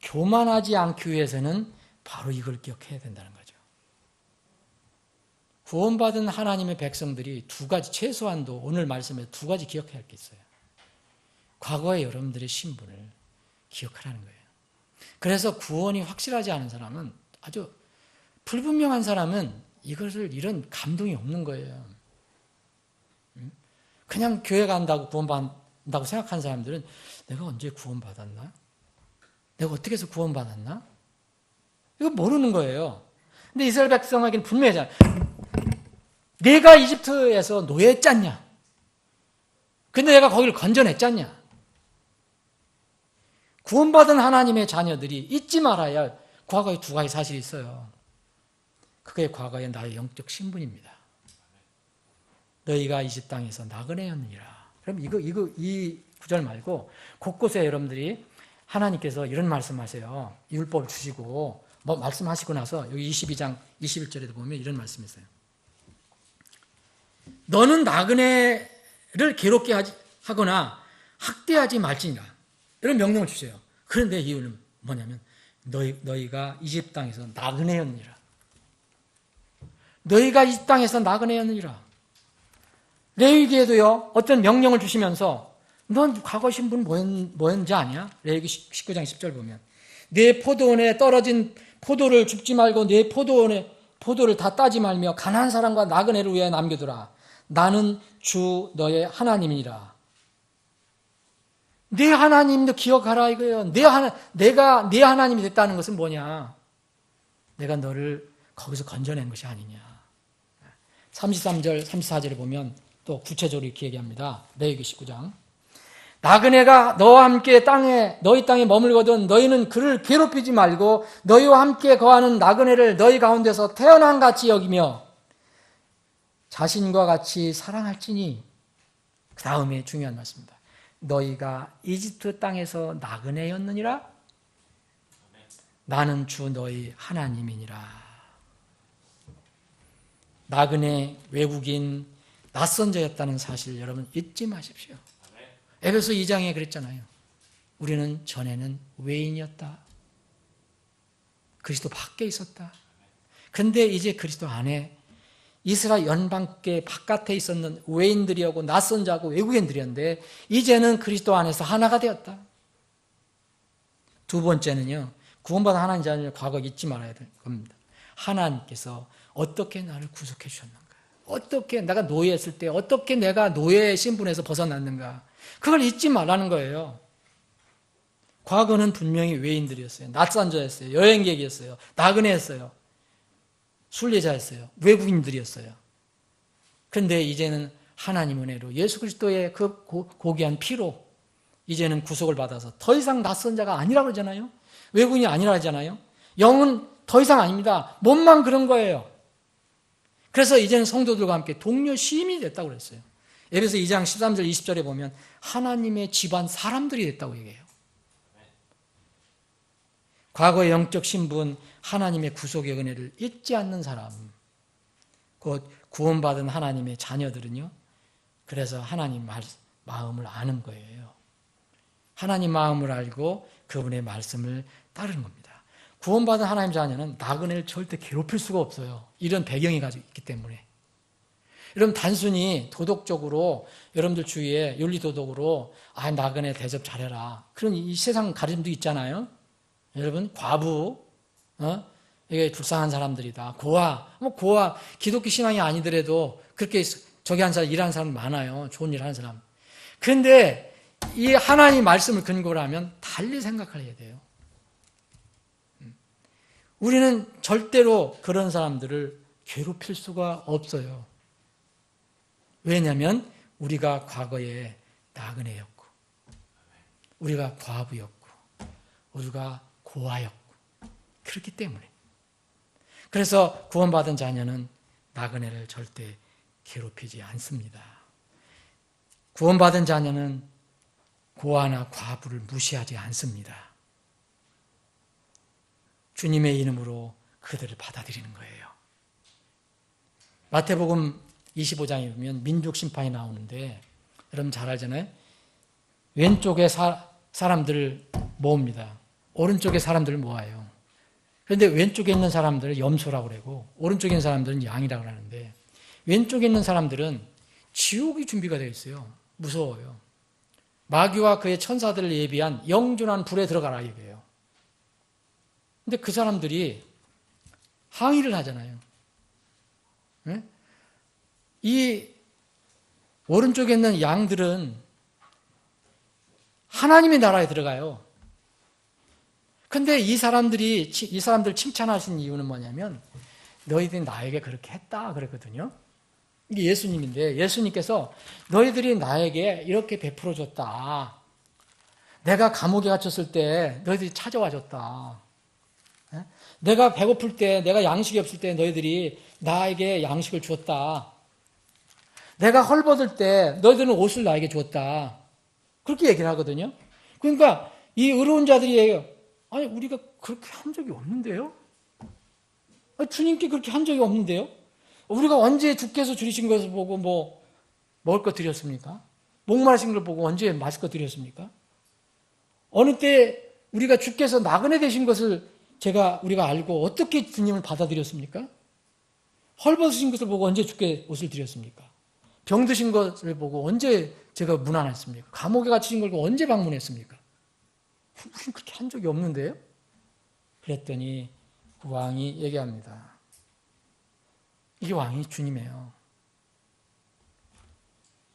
교만하지 않기 위해서는 바로 이걸 기억해야 된다는 거죠. 구원받은 하나님의 백성들이 두 가지, 최소한도 오늘 말씀에 두 가지 기억해야 할 게 있어요. 과거의 여러분들의 신분을 기억하라는 거예요. 그래서 구원이 확실하지 않은 사람은, 아주 불분명한 사람은 이런 감동이 없는 거예요. 그냥 교회 간다고 구원받는다고 생각하는 사람들은 내가 언제 구원받았나? 내가 어떻게 해서 구원받았나? 이거 모르는 거예요. 근데 이스라엘 백성에게는 분명하잖아요. 내가 이집트에서 노예했잖냐? 근데 내가 거기를 건져냈잖냐? 구원받은 하나님의 자녀들이 잊지 말아야 할 과거에 두 가지 사실이 있어요. 그게 과거의 나의 영적 신분입니다. 너희가 이집 땅에서 나그네였느니라. 그럼 이 구절 말고 곳곳에 여러분들이 하나님께서 이런 말씀하세요. 율법을 주시고 말씀하시고 나서 여기 22장 21절에도 보면 이런 말씀이 있어요. 너는 나그네 괴롭게 하거나 학대하지 말지니라. 이런 명령을 주세요. 그런데 이유는 뭐냐면 너희가 이집 땅에서 나그네였느니라. 너희가 이 땅에서 나그네였느니라. 레위기에도요, 어떤 명령을 주시면서 넌 과거 신분 뭐였는지 아냐? 레위기 19장 10절 보면 내 포도원에 떨어진 포도를 줍지 말고 내 포도를 다 따지 말며 가난한 사람과 나그네를 위하여 남겨두라. 나는 주 너의 하나님이니라. 내 하나님도 기억하라 이거예요. 내가 내 하나님이 됐다는 것은 뭐냐? 내가 너를 거기서 건져낸 것이 아니냐. 33절, 34절에 보면 또 구체적으로 이렇게 얘기합니다. 레위기 19장. 나그네가 너와 함께 너희 땅에 머물거든 너희는 그를 괴롭히지 말고 너희와 함께 거하는 나그네를 너희 가운데서 태어난 같이 여기며 자신과 같이 사랑할지니. 그 다음에 중요한 말씀입니다. 너희가 이집트 땅에서 나그네였느니라. 나는 주 너희 하나님이니라. 나그네, 외국인, 낯선 자였다는 사실 여러분 잊지 마십시오. 에베소 2장에 그랬잖아요. 우리는 전에는 외인이었다. 그리스도 밖에 있었다. 그런데 이제 그리스도 안에 이스라엘 연방국계 바깥에 있었는 외인들이었고 낯선 자고 외국인들이었는데 이제는 그리스도 안에서 하나가 되었다. 두 번째는요. 구원받은 하나님 자녀를 과거 잊지 말아야 될 겁니다. 하나님께서 어떻게 나를 구속해 주셨는가? 어떻게 내가 노예했을 때 어떻게 내가 노예의 신분에서 벗어났는가? 그걸 잊지 말라는 거예요. 과거는 분명히 외인들이었어요. 낯선 자였어요. 여행객이었어요. 나그네였어요. 순례자였어요. 외국인들이었어요. 그런데 이제는 하나님 은혜로 예수 그리스도의 그 고귀한 피로 이제는 구속을 받아서 더 이상 낯선 자가 아니라고 그러잖아요. 외국인이 아니라 하잖아요. 영은 더 이상 아닙니다. 몸만 그런 거예요. 그래서 이제는 성도들과 함께 동료 시민이 됐다고 그랬어요. 에베소 2장 13절 20절에 보면 하나님의 집안 사람들이 됐다고 얘기해요. 과거의 영적 신분, 하나님의 구속의 은혜를 잊지 않는 사람, 곧 구원받은 하나님의 자녀들은요. 그래서 하나님 마음을 아는 거예요. 하나님 마음을 알고 그분의 말씀을 따르는 겁니다. 구원받은 하나님 자녀는 나그네를 절대 괴롭힐 수가 없어요. 이런 배경이 가지고 있기 때문에. 여러분 단순히 도덕적으로 여러분들 주위에 윤리도덕으로 나그네 대접 잘해라. 그런 이 세상 가르침도 있잖아요. 여러분 과부 이게 불쌍한 사람들이다. 고아 기독교 신앙이 아니더라도 그렇게 저기 한 사람 일하는 사람 많아요. 좋은 일 하는 사람. 그런데 이 하나님 말씀을 근거로 하면 달리 생각해야 돼요. 우리는 절대로 그런 사람들을 괴롭힐 수가 없어요. 왜냐하면 우리가 과거에 나그네였고 우리가 과부였고 우리가 고아였고 그렇기 때문에. 그래서 구원받은 자녀는 나그네를 절대 괴롭히지 않습니다. 구원받은 자녀는 고아나 과부를 무시하지 않습니다. 주님의 이름으로 그들을 받아들이는 거예요. 마태복음 25장에 보면 민족 심판이 나오는데 여러분 잘 알잖아요. 왼쪽에 사람들을 모읍니다. 오른쪽에 사람들을 모아요. 그런데 왼쪽에 있는 사람들을 염소라고 그러고 오른쪽에 있는 사람들은 양이라고 하는데 왼쪽에 있는 사람들은 지옥이 준비가 되어 있어요. 무서워요. 마귀와 그의 천사들을 예비한 영존한 불에 들어가라 이거예요. 근데 그 사람들이 항의를 하잖아요. 네? 이 오른쪽에 있는 양들은 하나님의 나라에 들어가요. 근데 이 사람들 칭찬하신 이유는 뭐냐면 너희들이 나에게 그렇게 했다 그랬거든요. 이게 예수님인데 예수님께서 너희들이 나에게 이렇게 베풀어 줬다. 내가 감옥에 갇혔을 때 너희들이 찾아와 줬다. 내가 배고플 때, 내가 양식이 없을 때 너희들이 나에게 양식을 주었다. 내가 헐벗을 때 너희들은 옷을 나에게 주었다. 그렇게 얘기를 하거든요. 그러니까 이 의로운 자들이 얘기해요. 아니 우리가 그렇게 한 적이 없는데요? 주님께 그렇게 한 적이 없는데요? 우리가 언제 주께서 줄이신 것을 보고 먹을 거 드렸습니까? 목마르신 걸 보고 언제 마실 거 드렸습니까? 어느 때 우리가 주께서 나그네 되신 것을 우리가 알고 어떻게 주님을 받아들였습니까? 헐벗으신 것을 보고 언제 주께 옷을 드렸습니까? 병드신 것을 보고 언제 제가 문 안 했습니까? 감옥에 갇히신 걸 보고 언제 방문했습니까? 우리는 그렇게 한 적이 없는데요? 그랬더니 그 왕이 얘기합니다. 이게 왕이 주님이에요.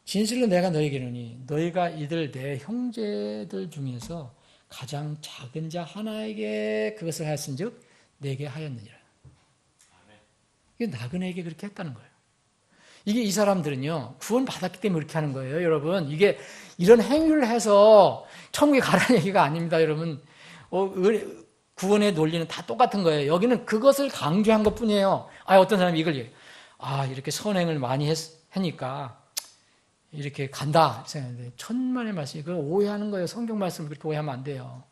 진실로 내가 너에게 이르노니 너희가 이들 내 형제들 중에서 가장 작은 자 하나에게 그것을 하였은즉 내게 하였느니라. 이게 나그네에게 그렇게 했다는 거예요. 이게 이 사람들은요, 구원 받았기 때문에 그렇게 하는 거예요, 여러분. 이게 이런 행위를 해서 천국에 가라는 얘기가 아닙니다, 여러분. 구원의 논리는 다 똑같은 거예요. 여기는 그것을 강조한 것 뿐이에요. 어떤 사람이 이걸 얘기해요. 이렇게 선행을 많이 하니까 이렇게 간다 생각하는데 천만의 말씀이 그걸 오해하는 거예요. 성경 말씀을 그렇게 오해하면 안 돼요.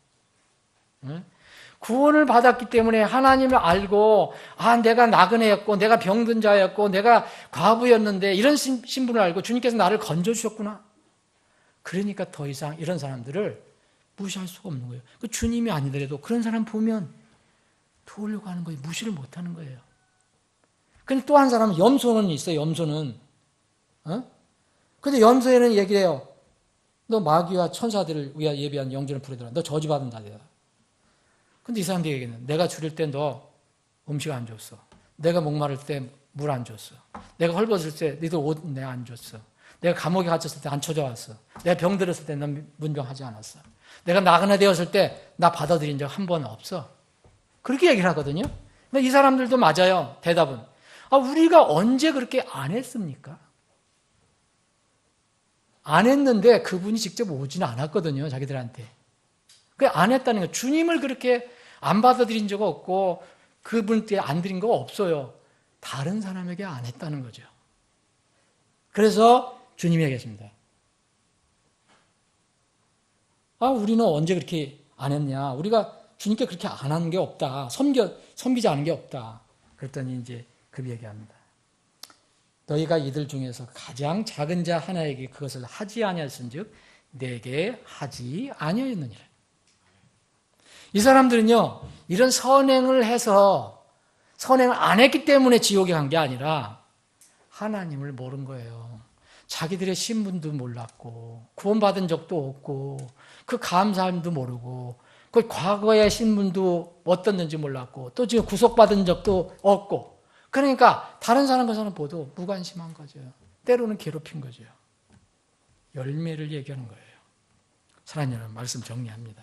응? 구원을 받았기 때문에 하나님을 알고 내가 나그네였고 내가 병든 자였고 내가 과부였는데 이런 신분을 알고 주님께서 나를 건져주셨구나. 그러니까 더 이상 이런 사람들을 무시할 수가 없는 거예요. 그 주님이 아니더라도 그런 사람 보면 도우려고 하는 거예요. 무시를 못하는 거예요. 근데 또 한 사람은 염소는 있어요. 염소는. 근데 염소에는 얘기를 해요. 너 마귀와 천사들을 위하여 예비한 영전을 부르더라. 너 저주받은 자들이다. 근데 이 사람들이 얘기는 내가 줄일 때 너 음식 안 줬어. 내가 목마를 때 물 안 줬어. 내가 헐벗을 때 너희들 옷 내가 안 줬어. 내가 감옥에 갇혔을 때 안 찾아왔어. 내가 병들었을 때 넌 문병하지 않았어. 내가 나그네 되었을 때 나 받아들인 적 한 번 없어. 그렇게 얘기를 하거든요. 근데 이 사람들도 맞아요. 대답은. 우리가 언제 그렇게 안 했습니까? 안 했는데 그분이 직접 오지는 않았거든요. 자기들한테. 안 했다는 거예요. 주님을 그렇게 안 받아들인 적 없고 그분께 안 드린 거 없어요. 다른 사람에게 안 했다는 거죠. 그래서 주님이 얘기했습니다. 우리는 언제 그렇게 안 했냐? 우리가 주님께 그렇게 안 한 게 없다. 섬기지 않은 게 없다. 그랬더니 이제 그 얘기합니다. 너희가 이들 중에서 가장 작은 자 하나에게 그것을 하지 아니하였은즉 내게 하지 아니하였느니라. 이 사람들은요, 이런 선행을 해서 선행을 안 했기 때문에 지옥에 간 게 아니라 하나님을 모른 거예요. 자기들의 신분도 몰랐고 구원받은 적도 없고 그 감사함도 모르고 그 과거의 신분도 어떻는지 몰랐고 또 지금 구속받은 적도 없고 그러니까 다른 사람 보도 무관심한 거죠. 때로는 괴롭힌 거죠. 열매를 얘기하는 거예요. 사랑하는 여러분, 말씀 정리합니다.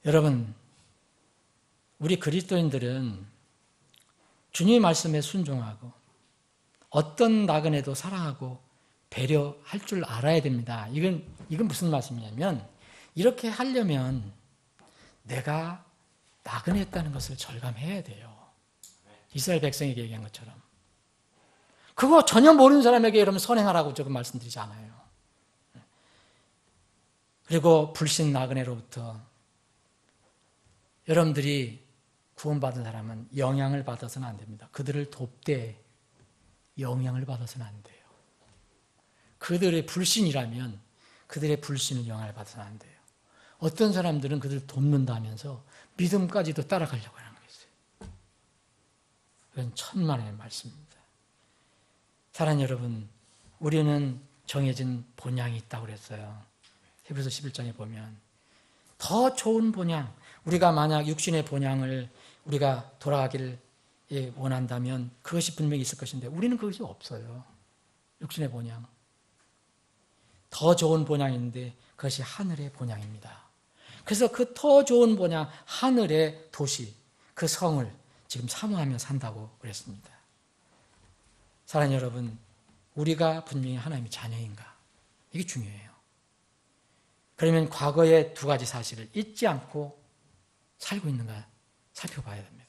여러분, 우리 그리스도인들은 주님의 말씀에 순종하고 어떤 나그네도 사랑하고 배려할 줄 알아야 됩니다. 이건 무슨 말씀이냐면 이렇게 하려면 내가 나그네였다는 것을 절감해야 돼요. 이스라엘 백성에게 얘기한 것처럼. 그거 전혀 모르는 사람에게 여러분 선행하라고 조금 말씀드리지 않아요. 그리고 불신 나그네로부터 여러분들이 구원받은 사람은 영향을 받아서는 안 됩니다. 그들을 돕되 영향을 받아서는 안 돼요. 그들의 불신이라면 그들의 불신은 영향을 받아서는 안 돼요. 어떤 사람들은 그들을 돕는다면서 믿음까지도 따라가려고 하는 거예요. 이건 천만의 말씀입니다. 사랑하는 여러분, 우리는 정해진 본향이 있다고 그랬어요. 히브리서 11장에 보면 더 좋은 본향, 우리가 만약 육신의 본향을 우리가 돌아가기를 원한다면 그것이 분명히 있을 것인데 우리는 그것이 없어요. 육신의 본향. 더 좋은 본향인데 그것이 하늘의 본향입니다. 그래서 그 더 좋은 본향, 하늘의 도시, 그 성을 지금 사모하며 산다고 그랬습니다. 사랑하는 여러분, 우리가 분명히 하나님의 자녀인가? 이게 중요해요. 그러면 과거의 두 가지 사실을 잊지 않고 살고 있는가 살펴봐야 됩니다.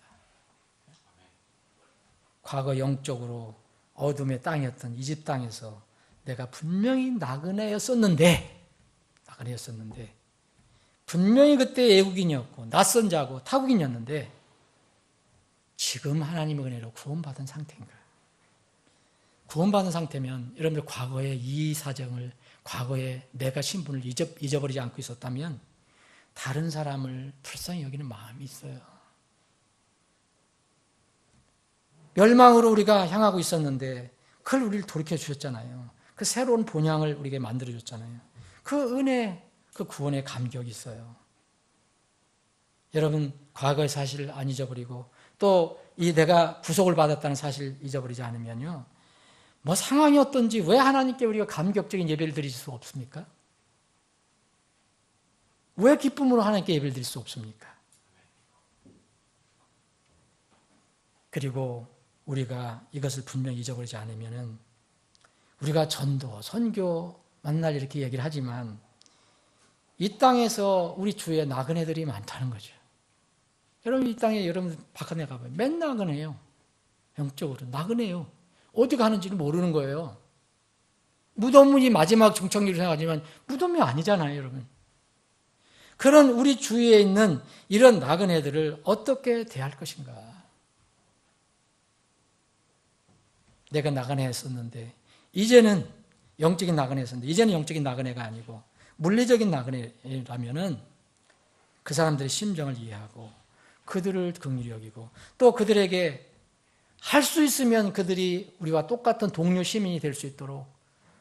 과거 영적으로 어둠의 땅이었던 이집 땅에서 내가 분명히 나그네였었는데 분명히 그때 애국인이었고 낯선 자고 타국인이었는데 지금 하나님의 은혜로 구원받은 상태인가? 구원받은 상태면 여러분들 과거의 이 사정을, 과거의 내가 신분을 잊어버리지 않고 있었다면 다른 사람을 불쌍히 여기는 마음이 있어요. 멸망으로 우리가 향하고 있었는데 그걸 우리를 돌이켜 주셨잖아요. 그 새로운 본향을 우리에게 만들어 줬잖아요. 그 은혜, 그 구원의 감격이 있어요. 여러분 과거의 사실을 안 잊어버리고 또 이 내가 구속을 받았다는 사실을 잊어버리지 않으면요, 뭐 상황이 어떤지 왜 하나님께 우리가 감격적인 예배를 드릴 수 없습니까? 왜 기쁨으로 하나님께 예배를 드릴 수 없습니까? 그리고 우리가 이것을 분명히 잊어버리지 않으면은 우리가 전도, 선교 만날 이렇게 얘기를 하지만 이 땅에서 우리 주위에 나그네들이 많다는 거죠. 여러분 이 땅에 여러분 바깥에 가보면 맨날 나그네요. 영적으로 나그네요. 어디 가는지는 모르는 거예요. 무덤이 마지막 정착리로 생각하지만 무덤이 아니잖아요, 여러분. 그런 우리 주위에 있는 이런 나그네들을 어떻게 대할 것인가? 내가 나그네였었는데 이제는 영적인 나그네였었는데 이제는 영적인 나그네가 아니고 물리적인 나그네라면은 그 사람들의 심정을 이해하고 그들을 긍휼히 여기고 또 그들에게 할 수 있으면 그들이 우리와 똑같은 동료 시민이 될 수 있도록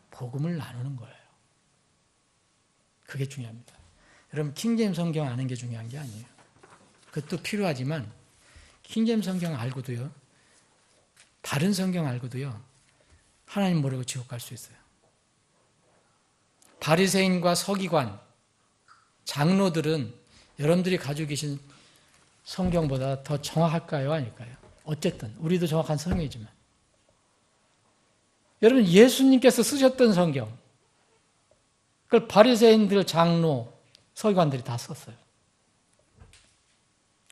복음을 나누는 거예요. 그게 중요합니다. 여러분 킹제임스 성경 아는 게 중요한 게 아니에요. 그것도 필요하지만 킹제임스 성경 알고도요, 다른 성경 알고도요, 하나님 모르고 지옥 갈 수 있어요. 바리새인과 서기관, 장로들은 여러분들이 가지고 계신 성경보다 더 정확할까요? 아닐까요? 어쨌든 우리도 정확한 성경이지만 여러분 예수님께서 쓰셨던 성경, 그걸 바리새인들, 장로, 서기관들이 다 썼어요.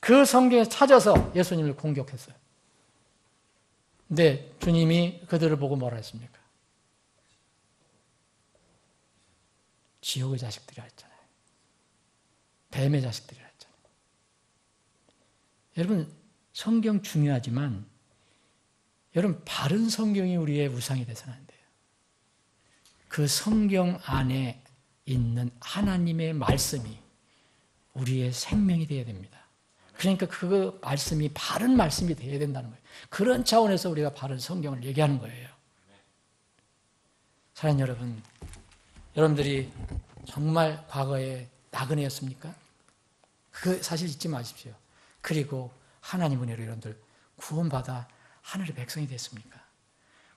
그 성경에 찾아서 예수님을 공격했어요. 근데 주님이 그들을 보고 뭐라 했습니까? 지옥의 자식들이라 했잖아요. 뱀의 자식들이라 했잖아요. 여러분 성경 중요하지만 여러분 바른 성경이 우리의 우상이 돼서는 안 돼요. 그 성경 안에 있는 하나님의 말씀이 우리의 생명이 되어야 됩니다. 그러니까 그 말씀이 바른 말씀이 되어야 된다는 거예요. 그런 차원에서 우리가 바른 성경을 얘기하는 거예요. 사랑하는 여러분, 여러분들이 정말 과거에 나그네였습니까? 그 사실 잊지 마십시오. 그리고 하나님 은혜로 여러분들 구원받아 하늘의 백성이 됐습니까?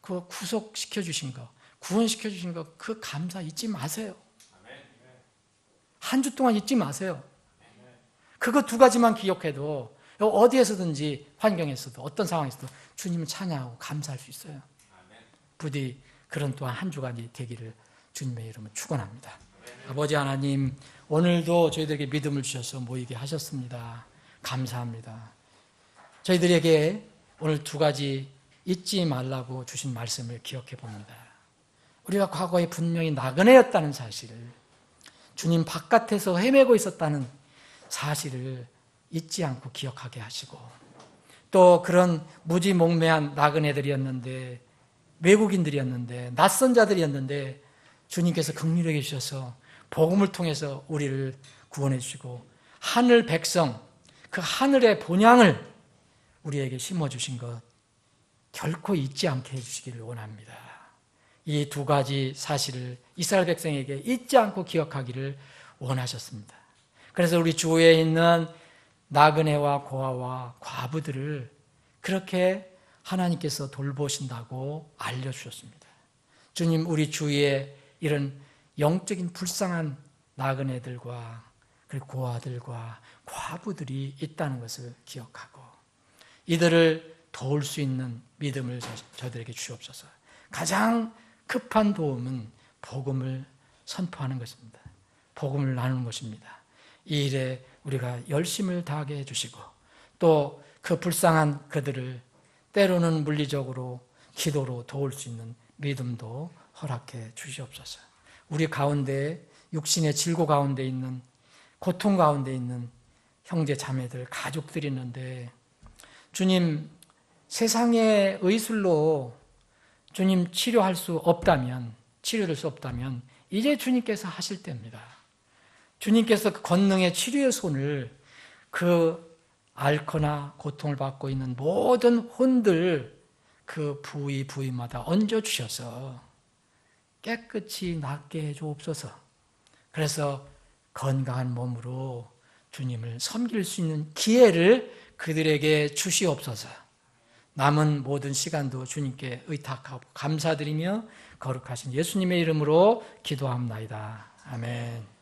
그 구속시켜 주신 거, 구원시켜 주신 거, 그 감사 잊지 마세요. 한 주 동안 잊지 마세요. 그거 두 가지만 기억해도 어디에서든지 환경에서도 어떤 상황에서도 주님을 찬양하고 감사할 수 있어요. 부디 그런 또한 한 주간이 되기를 주님의 이름으로 축원합니다. 아버지 하나님, 오늘도 저희들에게 믿음을 주셔서 모이게 하셨습니다. 감사합니다. 저희들에게 오늘 두 가지 잊지 말라고 주신 말씀을 기억해 봅니다. 우리가 과거에 분명히 나그네였다는 사실을, 주님 바깥에서 헤매고 있었다는 사실을 잊지 않고 기억하게 하시고, 또 그런 무지몽매한 나그네들이었는데, 외국인들이었는데, 낯선 자들이었는데 주님께서 긍휼하게 주셔서 복음을 통해서 우리를 구원해 주시고 하늘 백성, 그 하늘의 본향을 우리에게 심어주신 것 결코 잊지 않게 해주시기를 원합니다. 이 두 가지 사실을 이스라엘 백성에게 잊지 않고 기억하기를 원하셨습니다. 그래서 우리 주위에 있는 나그네와 고아와 과부들을 그렇게 하나님께서 돌보신다고 알려주셨습니다. 주님, 우리 주위에 이런 영적인 불쌍한 나그네들과 그리고 고아들과 과부들이 있다는 것을 기억하고 이들을 도울 수 있는 믿음을 저들에게 주옵소서. 가장 급한 도움은 복음을 선포하는 것입니다. 복음을 나누는 것입니다. 이 일에 우리가 열심을 다하게 해주시고 또 그 불쌍한 그들을 때로는 물리적으로 기도로 도울 수 있는 믿음도 허락해 주시옵소서. 우리 가운데 육신의 질고 가운데 있는 고통 가운데 있는 형제 자매들 가족들이 있는데 주님 세상의 의술로 주님 치료할 수 없다면, 치료될 수 없다면 이제 주님께서 하실 때입니다. 주님께서 그 권능의 치료의 손을 그 앓거나 고통을 받고 있는 모든 혼들 그 부위마다 얹어주셔서 깨끗이 낫게 해주옵소서. 그래서 건강한 몸으로 주님을 섬길 수 있는 기회를 그들에게 주시옵소서. 남은 모든 시간도 주님께 의탁하고 감사드리며 거룩하신 예수님의 이름으로 기도합나이다. 아멘.